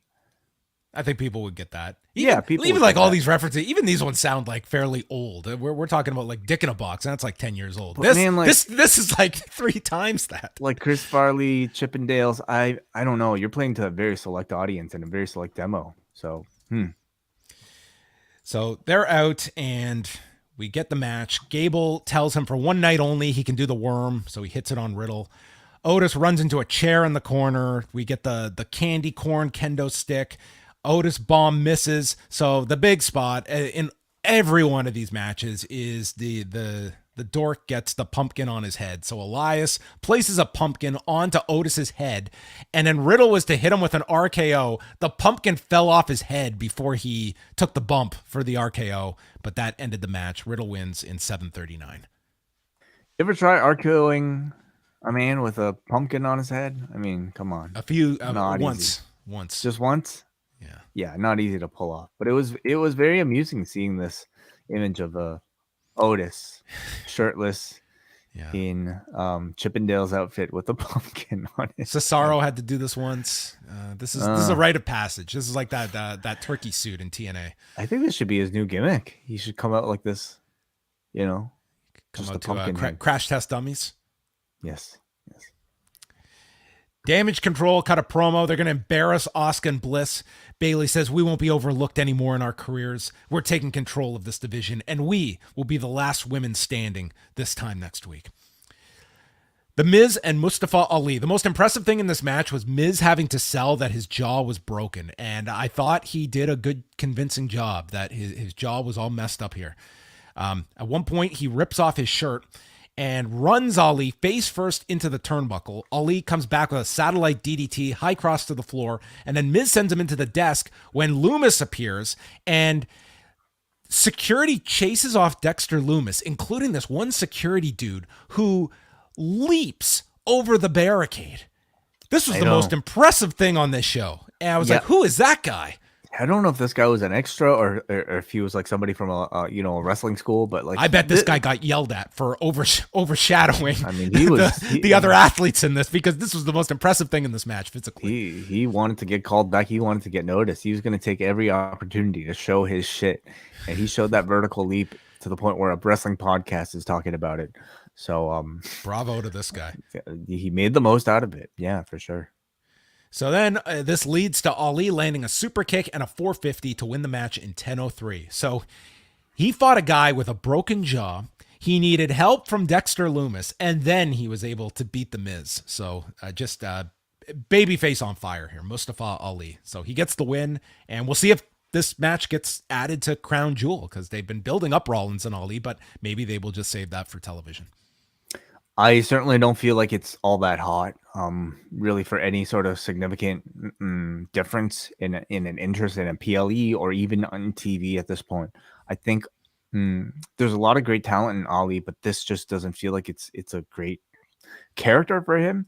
I think people would get that. People even like all these references, even these ones sound like fairly old. We're talking about like Dick in a Box, and that's like 10 years old. But this is like 3 times that. Like Chris Farley, Chippendales. I don't know. You're playing to a very select audience and a very select demo. So, So they're out, and we get the match. Gable tells him for one night only he can do the worm, so he hits it on Riddle. Otis runs into a chair in the corner. We get the candy corn kendo stick. Otis bomb misses. So the big spot in every one of these matches is the dork gets the pumpkin on his head. So Elias places a pumpkin onto Otis's head, and then Riddle was to hit him with an RKO. The pumpkin fell off his head before he took the bump for the RKO, but that ended the match. Riddle wins in 7:39. You ever try RKOing a man with a pumpkin on his head? I mean, come on. Once. Just once? Yeah, not easy to pull off. But it was very amusing seeing this image of Otis shirtless in Chippendale's outfit with a pumpkin on it. Cesaro had to do this once. This is a rite of passage. This is like that turkey suit in TNA. I think this should be his new gimmick. He should come out like this, come just out a pumpkin to Crash Test Dummies. Yes. Damage Control cut a promo. They're going to embarrass Asuka and Bliss. Bayley says, we won't be overlooked anymore in our careers. We're taking control of this division, and we will be the last women standing this time next week. The Miz and Mustafa Ali. The most impressive thing in this match was Miz having to sell that his jaw was broken, and I thought he did a good convincing job that his jaw was all messed up here. At one point, he rips off his shirt, and runs Ali face first into the turnbuckle. Ali comes back with a satellite DDT, high cross to the floor, and then Miz sends him into the desk when Loomis appears, and security chases off Dexter Loomis, including this one security dude who leaps over the barricade. This was the most impressive thing on this show. And I was like, who is that guy? I don't know if this guy was an extra or if he was like somebody from a wrestling school, but like I bet this guy got yelled at for overshadowing. I mean, he was the other athletes in this, because this was the most impressive thing in this match physically. He wanted to get called back. He wanted to get noticed. He was going to take every opportunity to show his shit, and he showed that vertical leap to the point where a wrestling podcast is talking about it. So bravo to this guy. He made the most out of it. Yeah, for sure. So then this leads to Ali landing a super kick and a 450 to win the match in 10:03. So he fought a guy with a broken jaw. He needed help from Dexter Loomis, and then he was able to beat The Miz. So just babyface on fire here, Mustafa Ali. So he gets the win, and we'll see if this match gets added to Crown Jewel, because they've been building up Rollins and Ali, but maybe they will just save that for television. I certainly don't feel like it's all that hot, really, for any sort of significant difference in an interest in a PLE or even on TV at this point. I think there's a lot of great talent in Ali, but this just doesn't feel like it's a great character for him.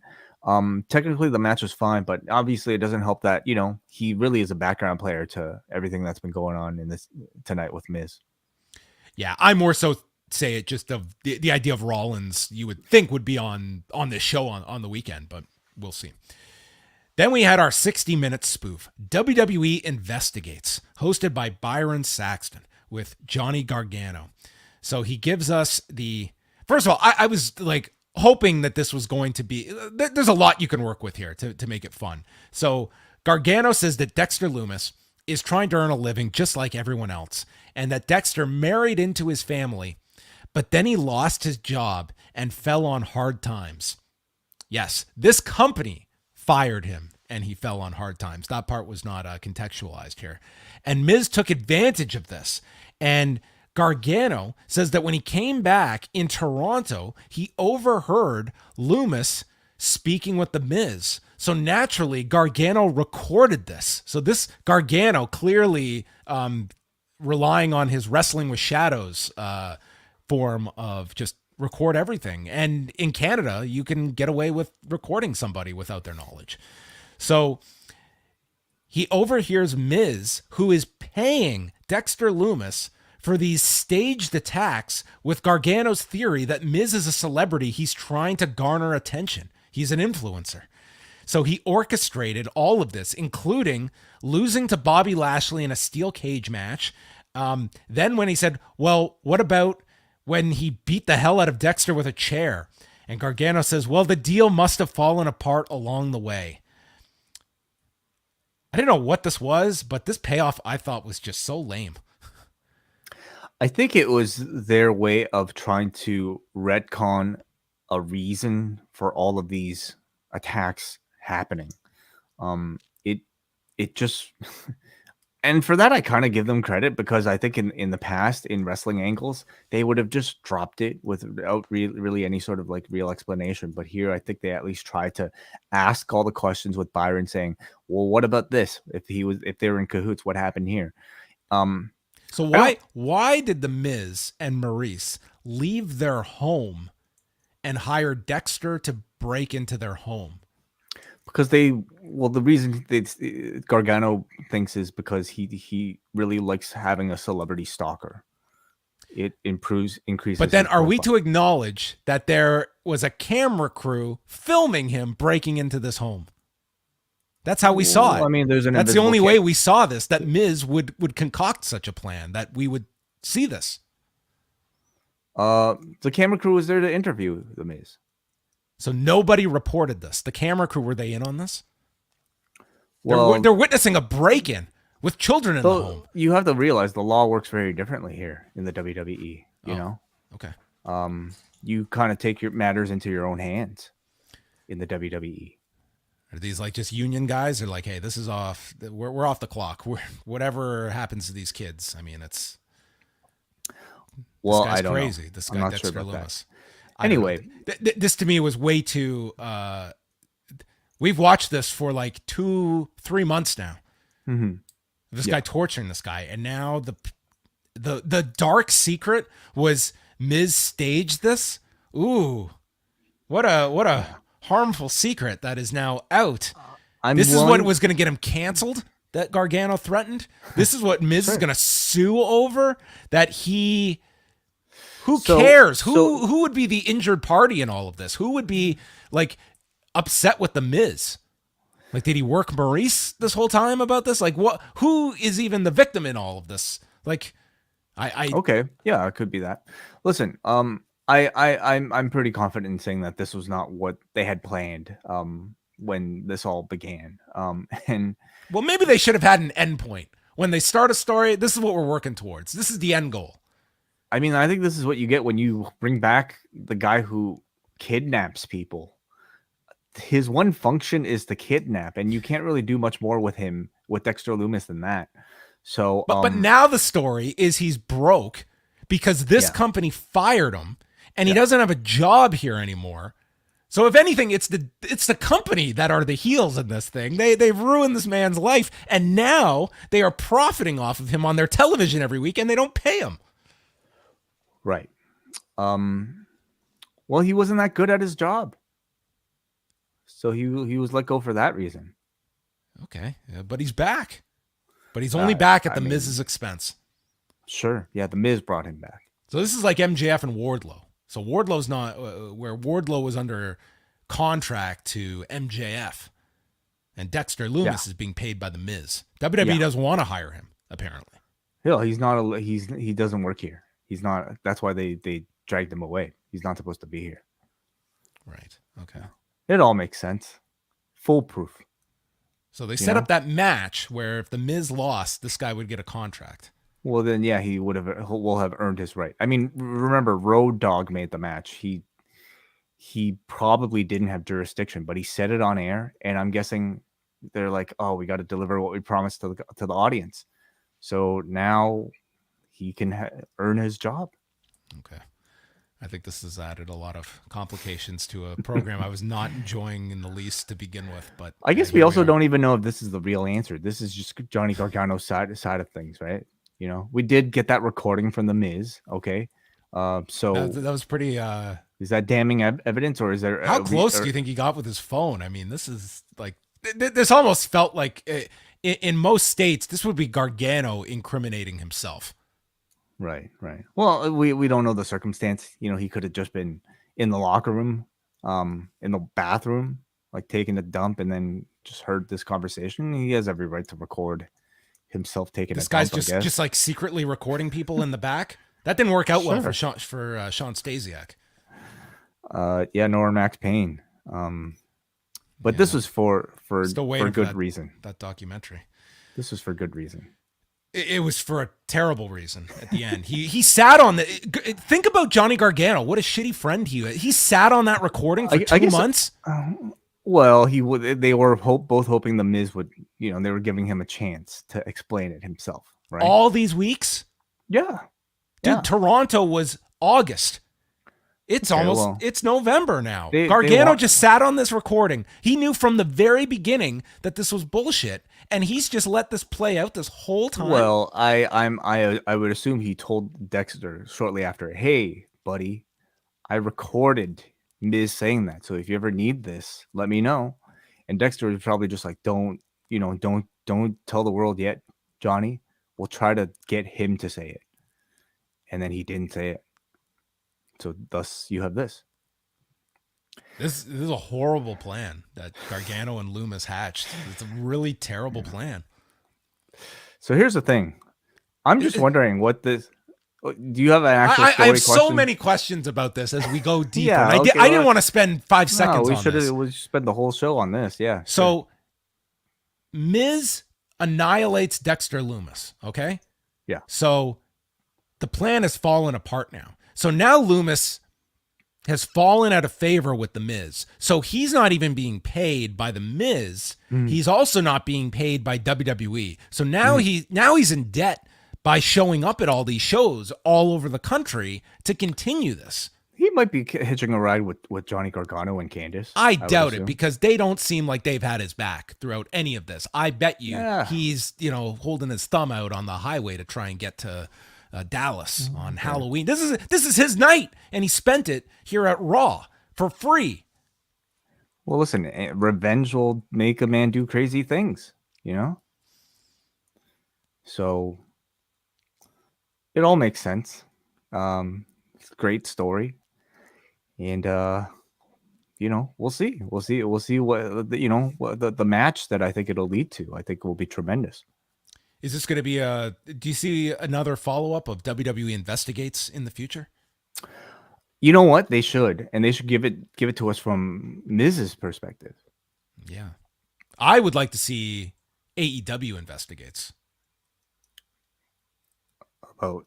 Technically, the match was fine, but obviously, it doesn't help that he really is a background player to everything that's been going on in this tonight with Miz. Yeah, I more so say it just of the idea of Rollins you would think would be on this show on the weekend, but we'll see. Then we had our 60-minute spoof, WWE Investigates, hosted by Byron Saxton with Johnny Gargano. So he gives us first of all, I was like hoping that this was going to be, there's a lot you can work with here to make it fun. So Gargano says that Dexter Loomis is trying to earn a living just like everyone else, and that Dexter married into his family, but then he lost his job and fell on hard times. Yes, this company fired him and he fell on hard times. That part was not contextualized here. And Miz took advantage of this. And Gargano says that when he came back in Toronto, he overheard Loomis speaking with the Miz. So naturally, Gargano recorded this. So this Gargano clearly relying on his Wrestling with Shadows form of just record everything. And in Canada, you can get away with recording somebody without their knowledge. So he overhears Miz, who is paying Dexter Loomis for these staged attacks, with Gargano's theory that Miz is a celebrity. He's trying to garner attention. He's an influencer. So he orchestrated all of this, including losing to Bobby Lashley in a steel cage match. Then when he said, well, what about when he beat the hell out of Dexter with a chair? And Gargano says, well, the deal must have fallen apart along the way. I didn't know what this was, but this payoff I thought was just so lame. I think it was their way of trying to retcon a reason for all of these attacks happening. It just... And for that, I kind of give them credit, because I think in the past, in wrestling angles, they would have just dropped it without really any sort of like real explanation. But here, I think they at least tried to ask all the questions, with Byron saying, well, what about this? If they were in cahoots, what happened here? So why did the Miz and Maurice leave their home and hire Dexter to break into their home? Because the reason Gargano thinks is because he really likes having a celebrity stalker. It increases. But then, are we profile. to acknowledge that there was a camera crew filming him breaking into this home? That's how we saw it. I mean, that's the only way we saw this. That Miz would concoct such a plan, that we would see this. The camera crew was there to interview the Miz. So nobody reported this. The camera crew, were they in on this? Well, they're witnessing a break-in with children in the home. You have to realize the law works very differently here in the WWE. You know? Okay. You kind of take your matters into your own hands in the WWE. Are these like just union guys? They're like, hey, this is off. We're off the clock. Whatever happens to these kids. I mean, it's... Well, this guy's I don't crazy. know. This I'm guy not Dexter sure about Loomis. Anyway, this to me was way too. We've watched this for like 2-3 months now. Mm-hmm. This guy torturing this guy, and now the dark secret was Miz staged this. Ooh, what a harmful secret that is now out. This is what was going to get him canceled. That Gargano threatened. This is what Miz is going to sue over. That he. Who cares? Who would be the injured party in all of this? Who would be like upset with the Miz? Like, did he work Maurice this whole time about this? Like, what? Who is even the victim in all of this? Like, okay, yeah, it could be that. Listen, I'm pretty confident in saying that this was not what they had planned when this all began. And well, maybe they should have had an end point when they start a story. This is what we're working towards. This is the end goal. I mean, I think this is what you get when you bring back the guy who kidnaps people. His one function is to kidnap, and you can't really do much more with him, with Dexter Lumis, than that. So, but now the story is he's broke because this company fired him, and he doesn't have a job here anymore. So, if anything, it's the company that are the heels in this thing. They've ruined this man's life, and now they are profiting off of him on their television every week, and they don't pay him. Right. Well, he wasn't that good at his job. So he was let go for that reason. Okay, but he's back. But he's only back at the Miz's expense. Sure. Yeah, the Miz brought him back. So this is like MJF and Wardlow. So Wardlow's not where Wardlow was under contract to MJF, and Dexter Lumis is being paid by the Miz. WWE doesn't want to hire him apparently. Yeah, he doesn't work here. He's not. That's why they dragged him away. He's not supposed to be here. Right. Okay. It all makes sense. Foolproof. So they set up that match where if the Miz lost, this guy would get a contract. Well, then, yeah, he will have earned his right. I mean, remember, Road Dogg made the match. He probably didn't have jurisdiction, but he said it on air, and I'm guessing they're like, oh, we got to deliver what we promised to the audience. So now he can earn his job. Okay. I think this has added a lot of complications to a program I was not enjoying in the least to begin with. But I guess we also don't even know if this is the real answer. This is just Johnny Gargano's side of things, right? You know, we did get that recording from the Miz. Okay, so that was pretty. Is that damning evidence, or is there? How close do you think he got with his phone? I mean, this is like this almost felt like in most states this would be Gargano incriminating himself. Right. Well, we don't know the circumstance. You know, he could have just been in the locker room, in the bathroom, like taking a dump, and then just heard this conversation. He has every right to record himself taking this a dump. This guy's just like secretly recording people in the back. That didn't work out well for Sean Stasiak. Yeah, nor Max Payne. But this was for good reason. That documentary. This was for good reason. It was for a terrible reason at the end. He sat on the. Think about Johnny Gargano. What a shitty friend he was. He sat on that recording for 2 months. Well, they were both hoping the Miz would. You know, they were giving him a chance to explain it himself. Right. All these weeks. Yeah. Dude, yeah. Toronto was August. It's it's November now. Gargano just sat on this recording. He knew from the very beginning that this was bullshit, and he's just let this play out this whole time. Well, I would assume he told Dexter shortly after, "Hey, buddy, I recorded Miz saying that. So if you ever need this, let me know." And Dexter was probably just like, "Don't tell the world yet, Johnny. We'll try to get him to say it." And then he didn't say it. So thus you have this. This is a horrible plan that Gargano and Lumis hatched. It's a really terrible plan. So here's the thing. I'm just wondering what this. Do you have an actual story I have question? so many questions about this as we go deeper. Yeah, I didn't want to spend 5 seconds on this. We spend the whole show on this. Yeah. So Miz annihilates Dexter Lumis. Okay. Yeah. So the plan has fallen apart now. So now Lumis has fallen out of favor with the Miz. So he's not even being paid by the Miz. He's also not being paid by WWE. So now he's in debt by showing up at all these shows all over the country to continue this. He might be hitching a ride with Johnny Gargano and Candice. I doubt it, because they don't seem like they've had his back throughout any of this. I bet you he's, holding his thumb out on the highway to try and get to Dallas on Halloween. This is his night, and he spent it here at Raw for free. Well, listen, revenge will make a man do crazy things, So it all makes sense. It's a great story. And, we'll see. We'll see what, the match that I think it'll lead to. I think will be tremendous. Is this going to be do you see another follow-up of WWE Investigates in the future? You know what? They should. And they should give it to us from Miz's perspective. Yeah. I would like to see AEW Investigates. About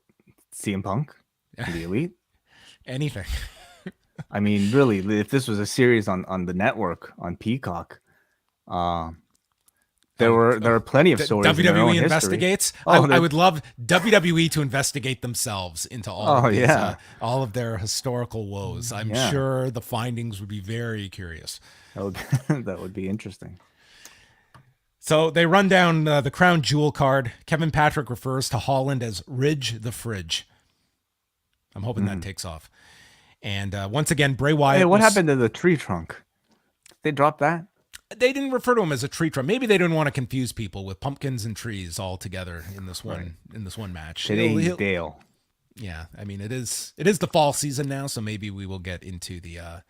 CM Punk? The Elite? Anything. I mean, really, if this was a series on the network, on Peacock, there were plenty of stories. WWE Investigates. I would love WWE to investigate themselves into all of their historical woes. I'm sure the findings would be very curious. That would be interesting. So they run down the Crown Jewel card. Kevin Patrick refers to Holland as Ridge the Fridge. I'm hoping that takes off. And once again, Bray Wyatt. Hey, what happened to the tree trunk? They dropped that? They didn't refer to him as a tree trunk. Maybe they didn't want to confuse people with pumpkins and trees all together in this one match. Today's Dale. Yeah, I mean it is the fall season now, so maybe we will get into the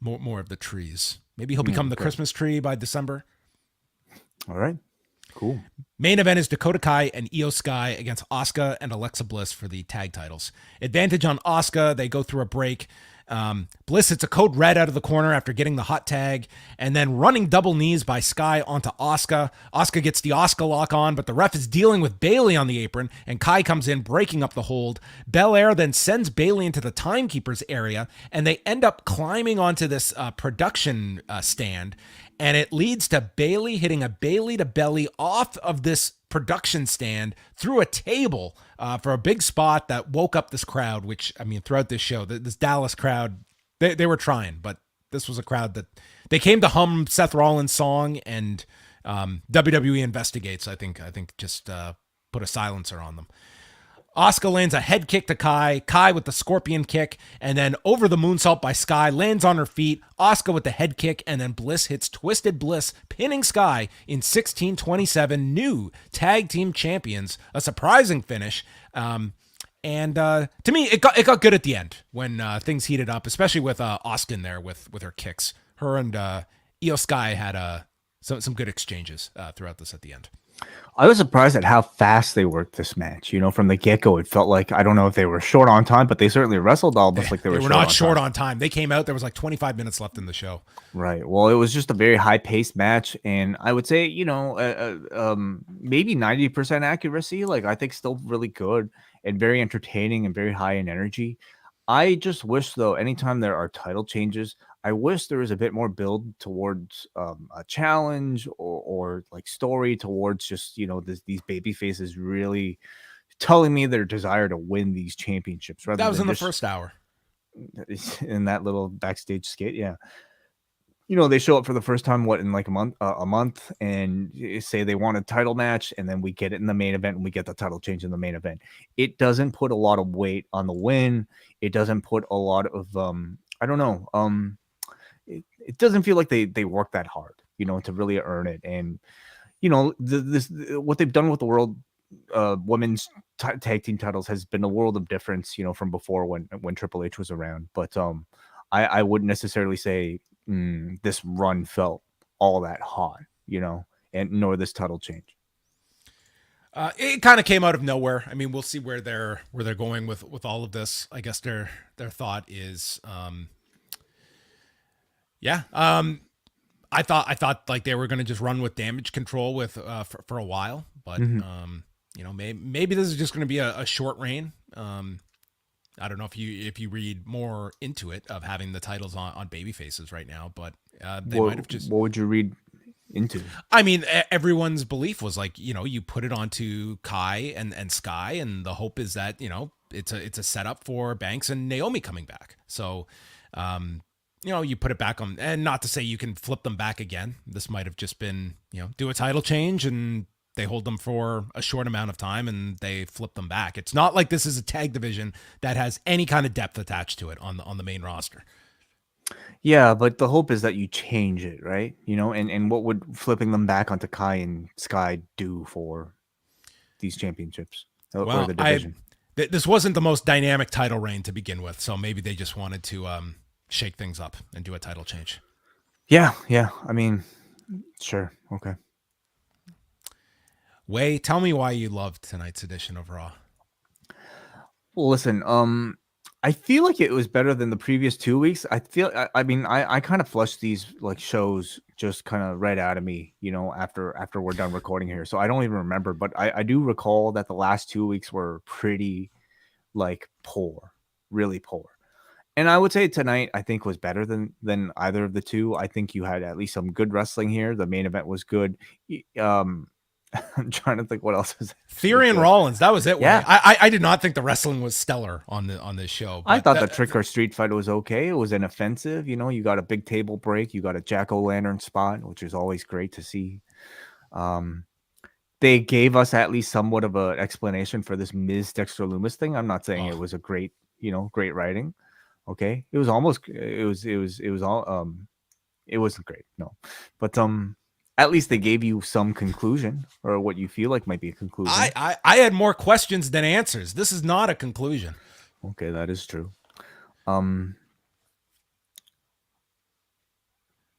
more of the trees. Maybe he'll become the Christmas tree by December. All right. Cool. Main event is Dakota Kai and Io Sky against Asuka and Alexa Bliss for the tag titles. Advantage on Asuka. They go through a break. Bliss hits a code red out of the corner after getting the hot tag, and then running double knees by Sky onto Asuka. Asuka gets the Asuka lock on, but the ref is dealing with Bayley on the apron, and Kai comes in, breaking up the hold. Belair then sends Bayley into the timekeeper's area, and they end up climbing onto this production stand, and it leads to Bayley hitting a Bayley to belly off of this production stand through a table for a big spot that woke up this crowd, which, I mean, throughout this show, this Dallas crowd, they were trying, but this was a crowd that they came to hum Seth Rollins' song, and WWE Investigates, I think just put a silencer on them. Asuka lands a head kick to Kai with the scorpion kick, and then over the moonsault by Sky, lands on her feet, Asuka with the head kick, and then Bliss hits Twisted Bliss, pinning Sky in 1627, new tag team champions, a surprising finish. And to me, it got good at the end when things heated up, especially with Asuka in there with her kicks. Her and Io Sky had some good exchanges throughout this at the end. I was surprised at how fast they worked this match. From the get-go, it felt like, I don't know if they were short on time, but they certainly wrestled almost like they were not short on time. They came out, there was like 25 minutes left in the show. Right. Well, it was just a very high-paced match, and I would say, maybe 90% accuracy. Like, I think still really good and very entertaining and very high in energy. I just wish, though, anytime there are title changes, I wish there was a bit more build towards a challenge or like story towards just, these baby faces really telling me their desire to win these championships. That was in the first hour. In that little backstage skit. Yeah. They show up for the first time, in like a month, and say they want a title match, and then we get it in the main event, and we get the title change in the main event. It doesn't put a lot of weight on the win. It doesn't put a lot of, I don't know. It doesn't feel like they work that hard, to really earn it. And, what they've done with the world women's tag team titles has been a world of difference, from before when Triple H was around. But I wouldn't necessarily say this run felt all that hot, and nor this title change. It kind of came out of nowhere. I mean, we'll see where they're going with all of this. I guess their thought is, I thought like they were going to just run with damage control with for a while, but maybe this is just going to be a short reign. I don't know if you read more into it of having the titles on baby faces right now, but they might have just. What would you read into? I mean, everyone's belief was like, you put it onto Kai and Sky, and the hope is that, it's a setup for Banks and Naomi coming back. So, you put it back on, and not to say you can flip them back again. This might have just been, do a title change and they hold them for a short amount of time and they flip them back. It's not like this is a tag division that has any kind of depth attached to it on the main roster. Yeah, but the hope is that you change it, right? And what would flipping them back onto Kai and Sky do for these championships or the division? This wasn't the most dynamic title reign to begin with, so maybe they just wanted to shake things up and do a title change. Yeah. I mean, sure. Okay. Wai, tell me why you loved tonight's edition of Raw. Well, listen, I feel like it was better than the previous 2 weeks. I kind of flushed these like shows just kind of right out of me, after we're done recording here. So I don't even remember, but I do recall that the last 2 weeks were pretty like poor, really poor. And I would say tonight, I think, was better than either of the two. I think you had at least some good wrestling here. The main event was good. I'm trying to think what else was Theory and Rollins. That was it. Yeah. I did not think the wrestling was stellar on this show. I thought the trick or street fight was okay. It was inoffensive. You got a big table break. You got a jack-o'-lantern spot, which is always great to see. They gave us at least somewhat of an explanation for this Miz Dexter Loomis thing. I'm not saying it was a great, great writing. Okay. It was almost, it wasn't great. No, but, at least they gave you some conclusion, or what you feel like might be a conclusion. I had more questions than answers. This is not a conclusion. Okay, that is true.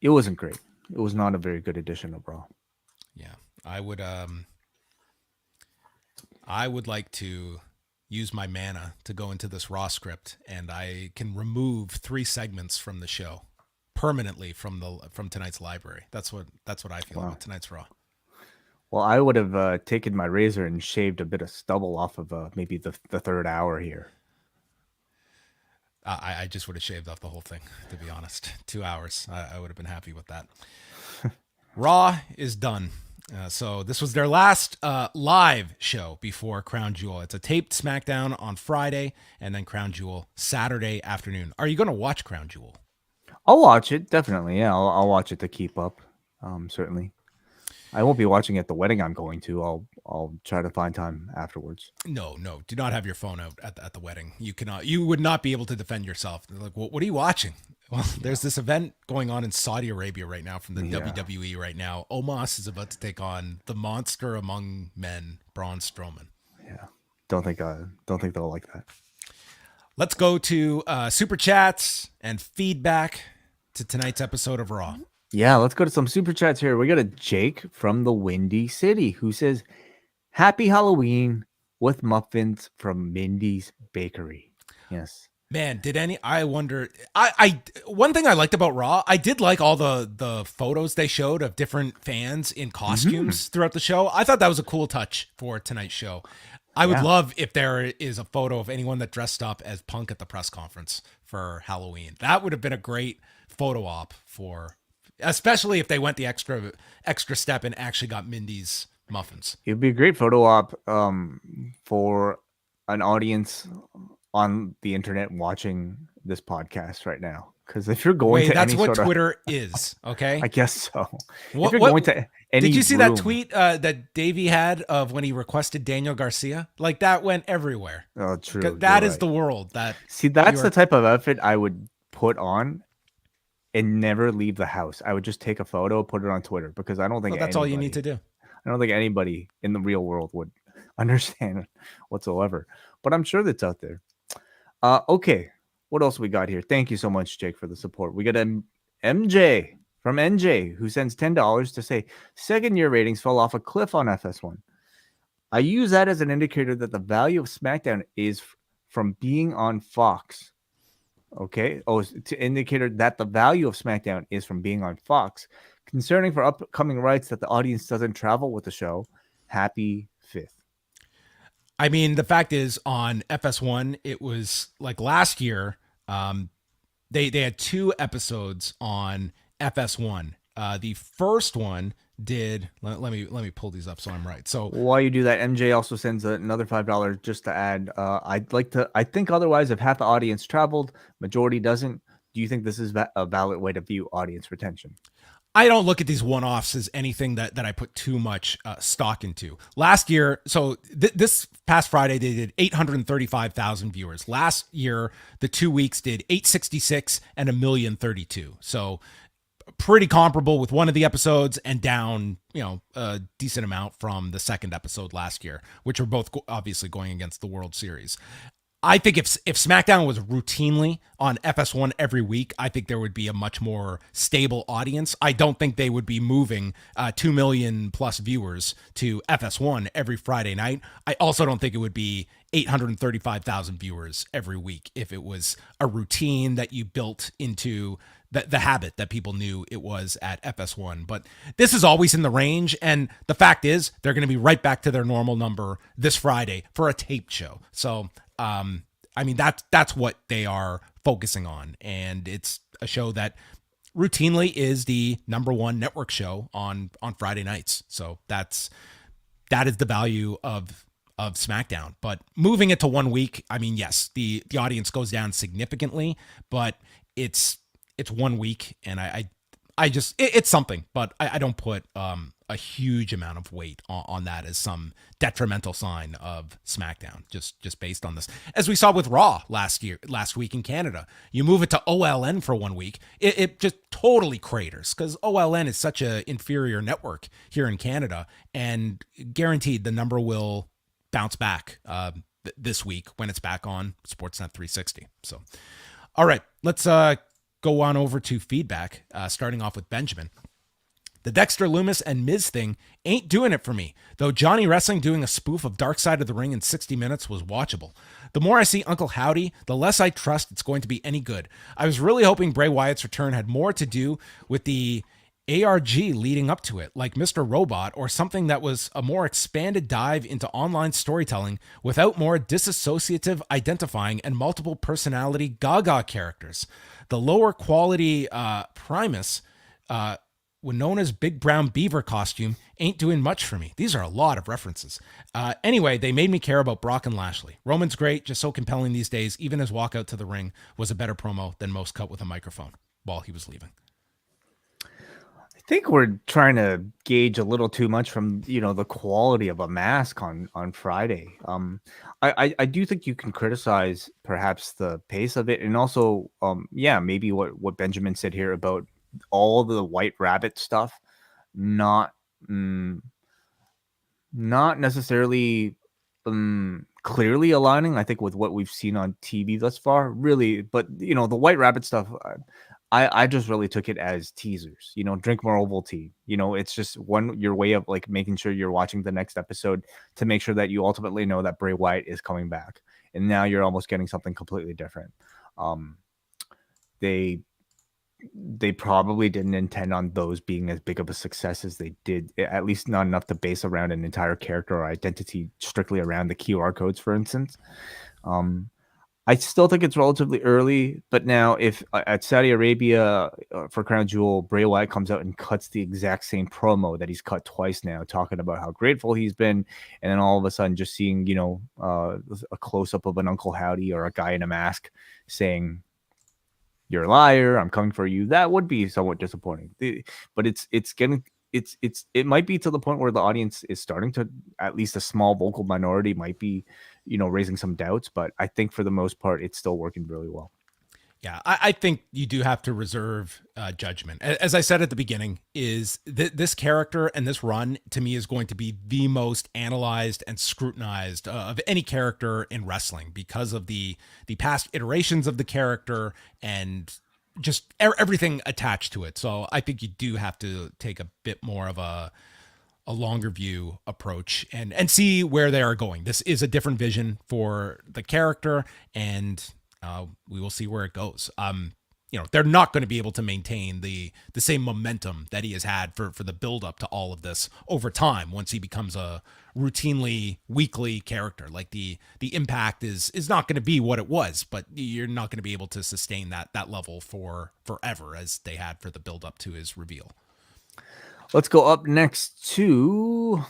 It wasn't great. It was not a very good edition of Raw. Yeah, I would like to use my mana to go into this Raw script, and I can remove 3 segments from the show permanently from tonight's library. That's what I feel about tonight's Raw. Well, I would have taken my razor and shaved a bit of stubble off of maybe the third hour here. I just would have shaved off the whole thing, to be honest. 2 hours. I would have been happy with that. Raw is done. So this was their last live show before Crown Jewel. It's a taped SmackDown on Friday and then Crown Jewel Saturday afternoon. Are you going to watch Crown Jewel? I'll watch it, definitely. Yeah, I'll watch it to keep up. Certainly. I won't be watching at the wedding I'm going to. I'll try to find time afterwards. No. Do not have your phone out at the wedding. You would not be able to defend yourself. They're like, what are you watching? Well, there's this event going on in Saudi Arabia right now from the WWE right now. Omos is about to take on the monster among men, Braun Strowman. Yeah. Don't think they'll like that. Let's go to super chats and feedback to tonight's episode of Raw. Yeah, let's go to some super chats here. We got a Jake from the Windy City who says, "Happy Halloween with muffins from Mindy's Bakery." Yes. Man, I wonder, one thing I liked about Raw, I did like all the photos they showed of different fans in costumes throughout the show. I thought that was a cool touch for tonight's show. I would love if there is a photo of anyone that dressed up as Punk at the press conference for Halloween. That would have been a great photo op especially if they went the extra step and actually got Mindy's muffins. It'd be a great photo op for an audience on the internet watching this podcast right now. Because if you're going to that's what Twitter is, okay? I guess so. If you're going to any Did you see that tweet that Davey had of when he requested Daniel Garcia? Like, that went everywhere. Oh, true. That is the world. That's the type of outfit I would put on and never leave the house. I would just take a photo, put it on Twitter, because I don't think that's all you need to do. I don't think anybody in the real world would understand whatsoever. But I'm sure that's out there. Okay. What else we got here? Thank you so much, Jake, for the support. We got MJ from NJ who sends $10 to say second-year ratings fell off a cliff on FS1. I use that as an indicator that the value of SmackDown is from being on Fox. Okay. To indicator that the value of SmackDown is from being on Fox. Concerning for upcoming rights that the audience doesn't travel with the show. Happy 5th. I mean, the fact is on FS1, it was like last year. They had 2 episodes on FS1. The first one did let me pull these up so I'm right. So while you do that, MJ also sends another $5 just to add. I think otherwise, if half the audience traveled, majority doesn't. Do you think this is a valid way to view audience retention? I don't look at these one-offs as anything that I put too much stock into. Last year, so this past Friday, they did 835,000 viewers. Last year, the 2 weeks did 866 and 1,032,000. So pretty comparable with one of the episodes and down, a decent amount from the second episode last year, which were both obviously going against the World Series. I think if SmackDown was routinely on FS1 every week, I think there would be a much more stable audience. I don't think they would be moving 2 million plus viewers to FS1 every Friday night. I also don't think it would be 835,000 viewers every week if it was a routine that you built into the habit that people knew it was at FS1. But this is always in the range. And the fact is, they're going to be right back to their normal number this Friday for a taped show. So, that's what they are focusing on. And it's a show that routinely is the number one network show on Friday nights. So that is the value of SmackDown. But moving it to 1 week, yes, the audience goes down significantly, but it's 1 week, and I just it's something, but I don't put a huge amount of weight on that as some detrimental sign of SmackDown, just based on this. As we saw with Raw last week in Canada, you move it to OLN for 1 week, it just totally craters because OLN is such an inferior network here in Canada, and guaranteed the number will bounce back this week when it's back on Sportsnet 360. So, all right, let's go on over to feedback, starting off with Benjamin. The Dexter Lumis and Miz thing ain't doing it for me, though Johnny Wrestling doing a spoof of Dark Side of the Ring in 60 minutes was watchable. The more I see Uncle Howdy, the less I trust it's going to be any good. I was really hoping Bray Wyatt's return had more to do with the ARG leading up to it, like Mr. Robot, or something that was a more expanded dive into online storytelling without more disassociative identifying and multiple personality gaga characters. The lower quality Primus, when known as Big Brown Beaver costume, ain't doing much for me. These are a lot of references. Anyway, they made me care about Brock and Lashley. Roman's great, just so compelling these days. Even his walk out to the ring was a better promo than most cut with a microphone while he was leaving. I think we're trying to gauge a little too much from the quality of a mask on Friday. I do think you can criticize perhaps the pace of it, and also maybe what Benjamin said here about all the White Rabbit stuff not necessarily clearly aligning, I think, with what we've seen on TV thus far, really. But the White Rabbit stuff, I just really took it as teasers. Drink more Ovaltine. It's just your way of like making sure you're watching the next episode to make sure that you ultimately know that Bray Wyatt is coming back, and now you're almost getting something completely different. They probably didn't intend on those being as big of a success as they did, at least not enough to base around an entire character or identity strictly around the QR codes, for instance. I still think it's relatively early, but now if at Saudi Arabia for Crown Jewel, Bray Wyatt comes out and cuts the exact same promo that he's cut twice now, talking about how grateful he's been, and then all of a sudden just seeing, a close-up of an Uncle Howdy or a guy in a mask saying, "You're a liar, I'm coming for you," that would be somewhat disappointing. But it might be to the point where the audience is starting to, at least a small vocal minority might be, raising some doubts. But I think for the most part, it's still working really well. Yeah, I think you do have to reserve judgment. As I said at the beginning, is this character and this run to me is going to be the most analyzed and scrutinized of any character in wrestling because of the past iterations of the character and just everything attached to it. So I think you do have to take a bit more of a longer view approach and see where they are going. This is a different vision for the character, and we will see where it goes. They're not going to be able to maintain the same momentum that he has had for the build up to all of this over time once he becomes a routinely weekly character. Like the impact is not going to be what it was, but you're not going to be able to sustain that level for forever as they had for the build up to his reveal. Let's go up next to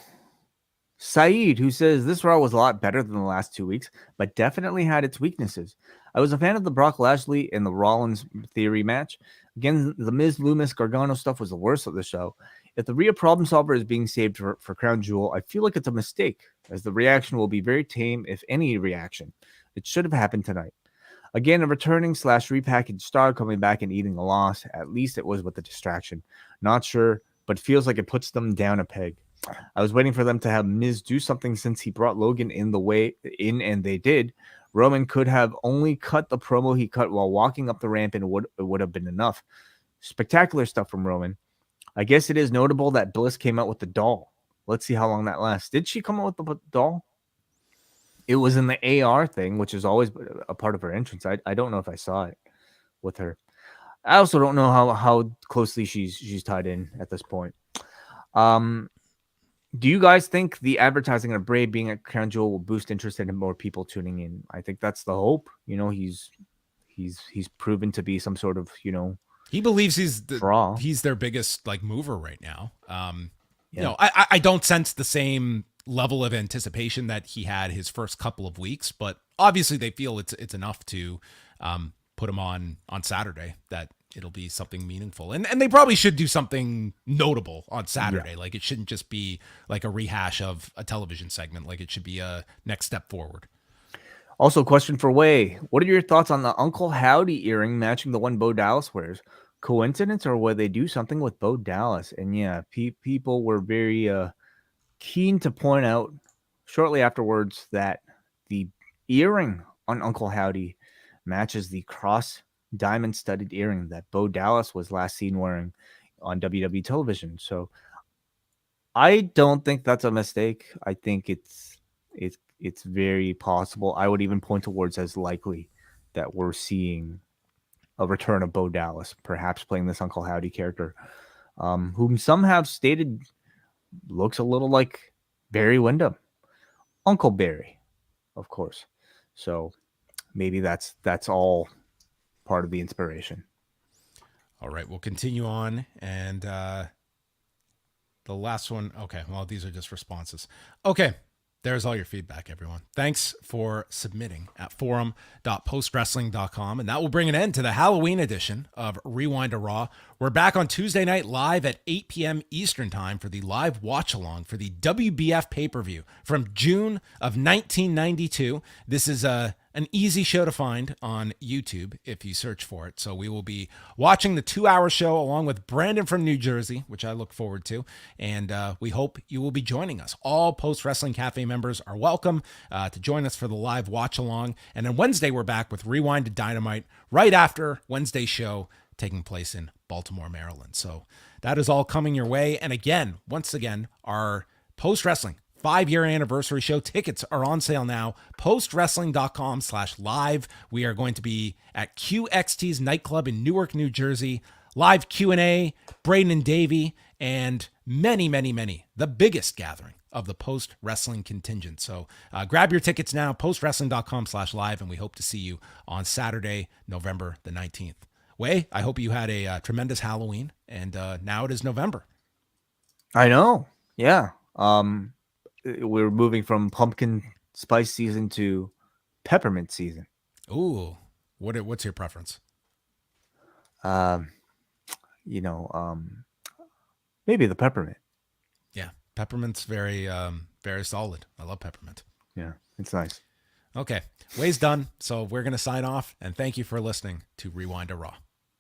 Saeed, who says this Raw was a lot better than the last 2 weeks, but definitely had its weaknesses. I was a fan of the Brock Lashley and the Rollins Theory match. Again, the Miz Loomis Gargano stuff was the worst of the show. If the Rhea Problem Solver is being saved for Crown Jewel, I feel like it's a mistake, as the reaction will be very tame, if any reaction. It should have happened tonight. Again, a returning / repackaged star coming back and eating a loss. At least it was with a distraction. Not sure, but feels like it puts them down a peg. I was waiting for them to have Miz do something since he brought Logan in and they did. Roman could have only cut the promo he cut while walking up the ramp and it would have been enough. Spectacular stuff from Roman. I guess it is notable that Bliss came out with the doll. Let's see how long that lasts. Did she come out with the doll? It was in the AR thing, which is always a part of her entrance. I don't know if I saw it with her. I also don't know how closely she's tied in at this point. Do you guys think the advertising of Bray being at Crown Jewel will boost interest in more people tuning in? I think that's the hope. You know, he's proven to be some sort of, you know, he believes he's their biggest like mover right now. Yeah. You know, I don't sense the same level of anticipation that he had his first couple of weeks, but obviously they feel it's enough to put him on Saturday, that it'll be something meaningful. And they probably should do something notable on Saturday. Yeah. Like it shouldn't just be like a rehash of a television segment. Like it should be a next step forward. Also, question for Way. What are your thoughts on the Uncle Howdy earring matching the one Bo Dallas wears? Coincidence, or would they do something with Bo Dallas? And yeah, people were very keen to point out shortly afterwards that the earring on Uncle Howdy matches the cross diamond studded earring that Bo Dallas was last seen wearing on WWE television. So I don't think that's a mistake. I think it's very possible. I would even point towards as likely that we're seeing a return of Bo Dallas, perhaps playing this Uncle Howdy character, whom some have stated looks a little like Barry Windham, Uncle Barry, of course. So maybe that's all part of the inspiration. All right, we'll continue on. And the last one. Okay, well, these are just responses. Okay, there's all your feedback, everyone. Thanks for submitting at forum.postwrestling.com. And that will bring an end to the Halloween edition of Rewind to Raw. We're back on Tuesday night live at 8 p.m. Eastern time for the live watch along for the WBF pay-per-view from June of 1992. This is an easy show to find on YouTube if you search for it. So we will be watching the 2-hour show along with Brandon from New Jersey, which I look forward to. And we hope you will be joining us. All Post Wrestling Cafe members are welcome to join us for the live watch along. And then Wednesday, we're back with Rewind to Dynamite right after Wednesday's show taking place in Baltimore, Maryland. So that is all coming your way. And again, once again, our Post Wrestling 5-year anniversary show tickets are on sale now. postwrestling.com/live. We are going to be at QXT's nightclub in Newark, New Jersey. Live Q&A, Braden and Davey, and many, many, many. The biggest gathering of the Post Wrestling contingent. So grab your tickets now, postwrestling.com/live, and we hope to see you on Saturday, November the 19th. Way, I hope you had a tremendous Halloween, and now it is November. I know. Yeah. We're moving from pumpkin spice season to peppermint season. Ooh, what's your preference? Maybe the peppermint. Yeah, peppermint's very, very solid. I love peppermint. Yeah, it's nice. Okay, Way's done, so we're gonna sign off, and thank you for listening to Rewind to Raw.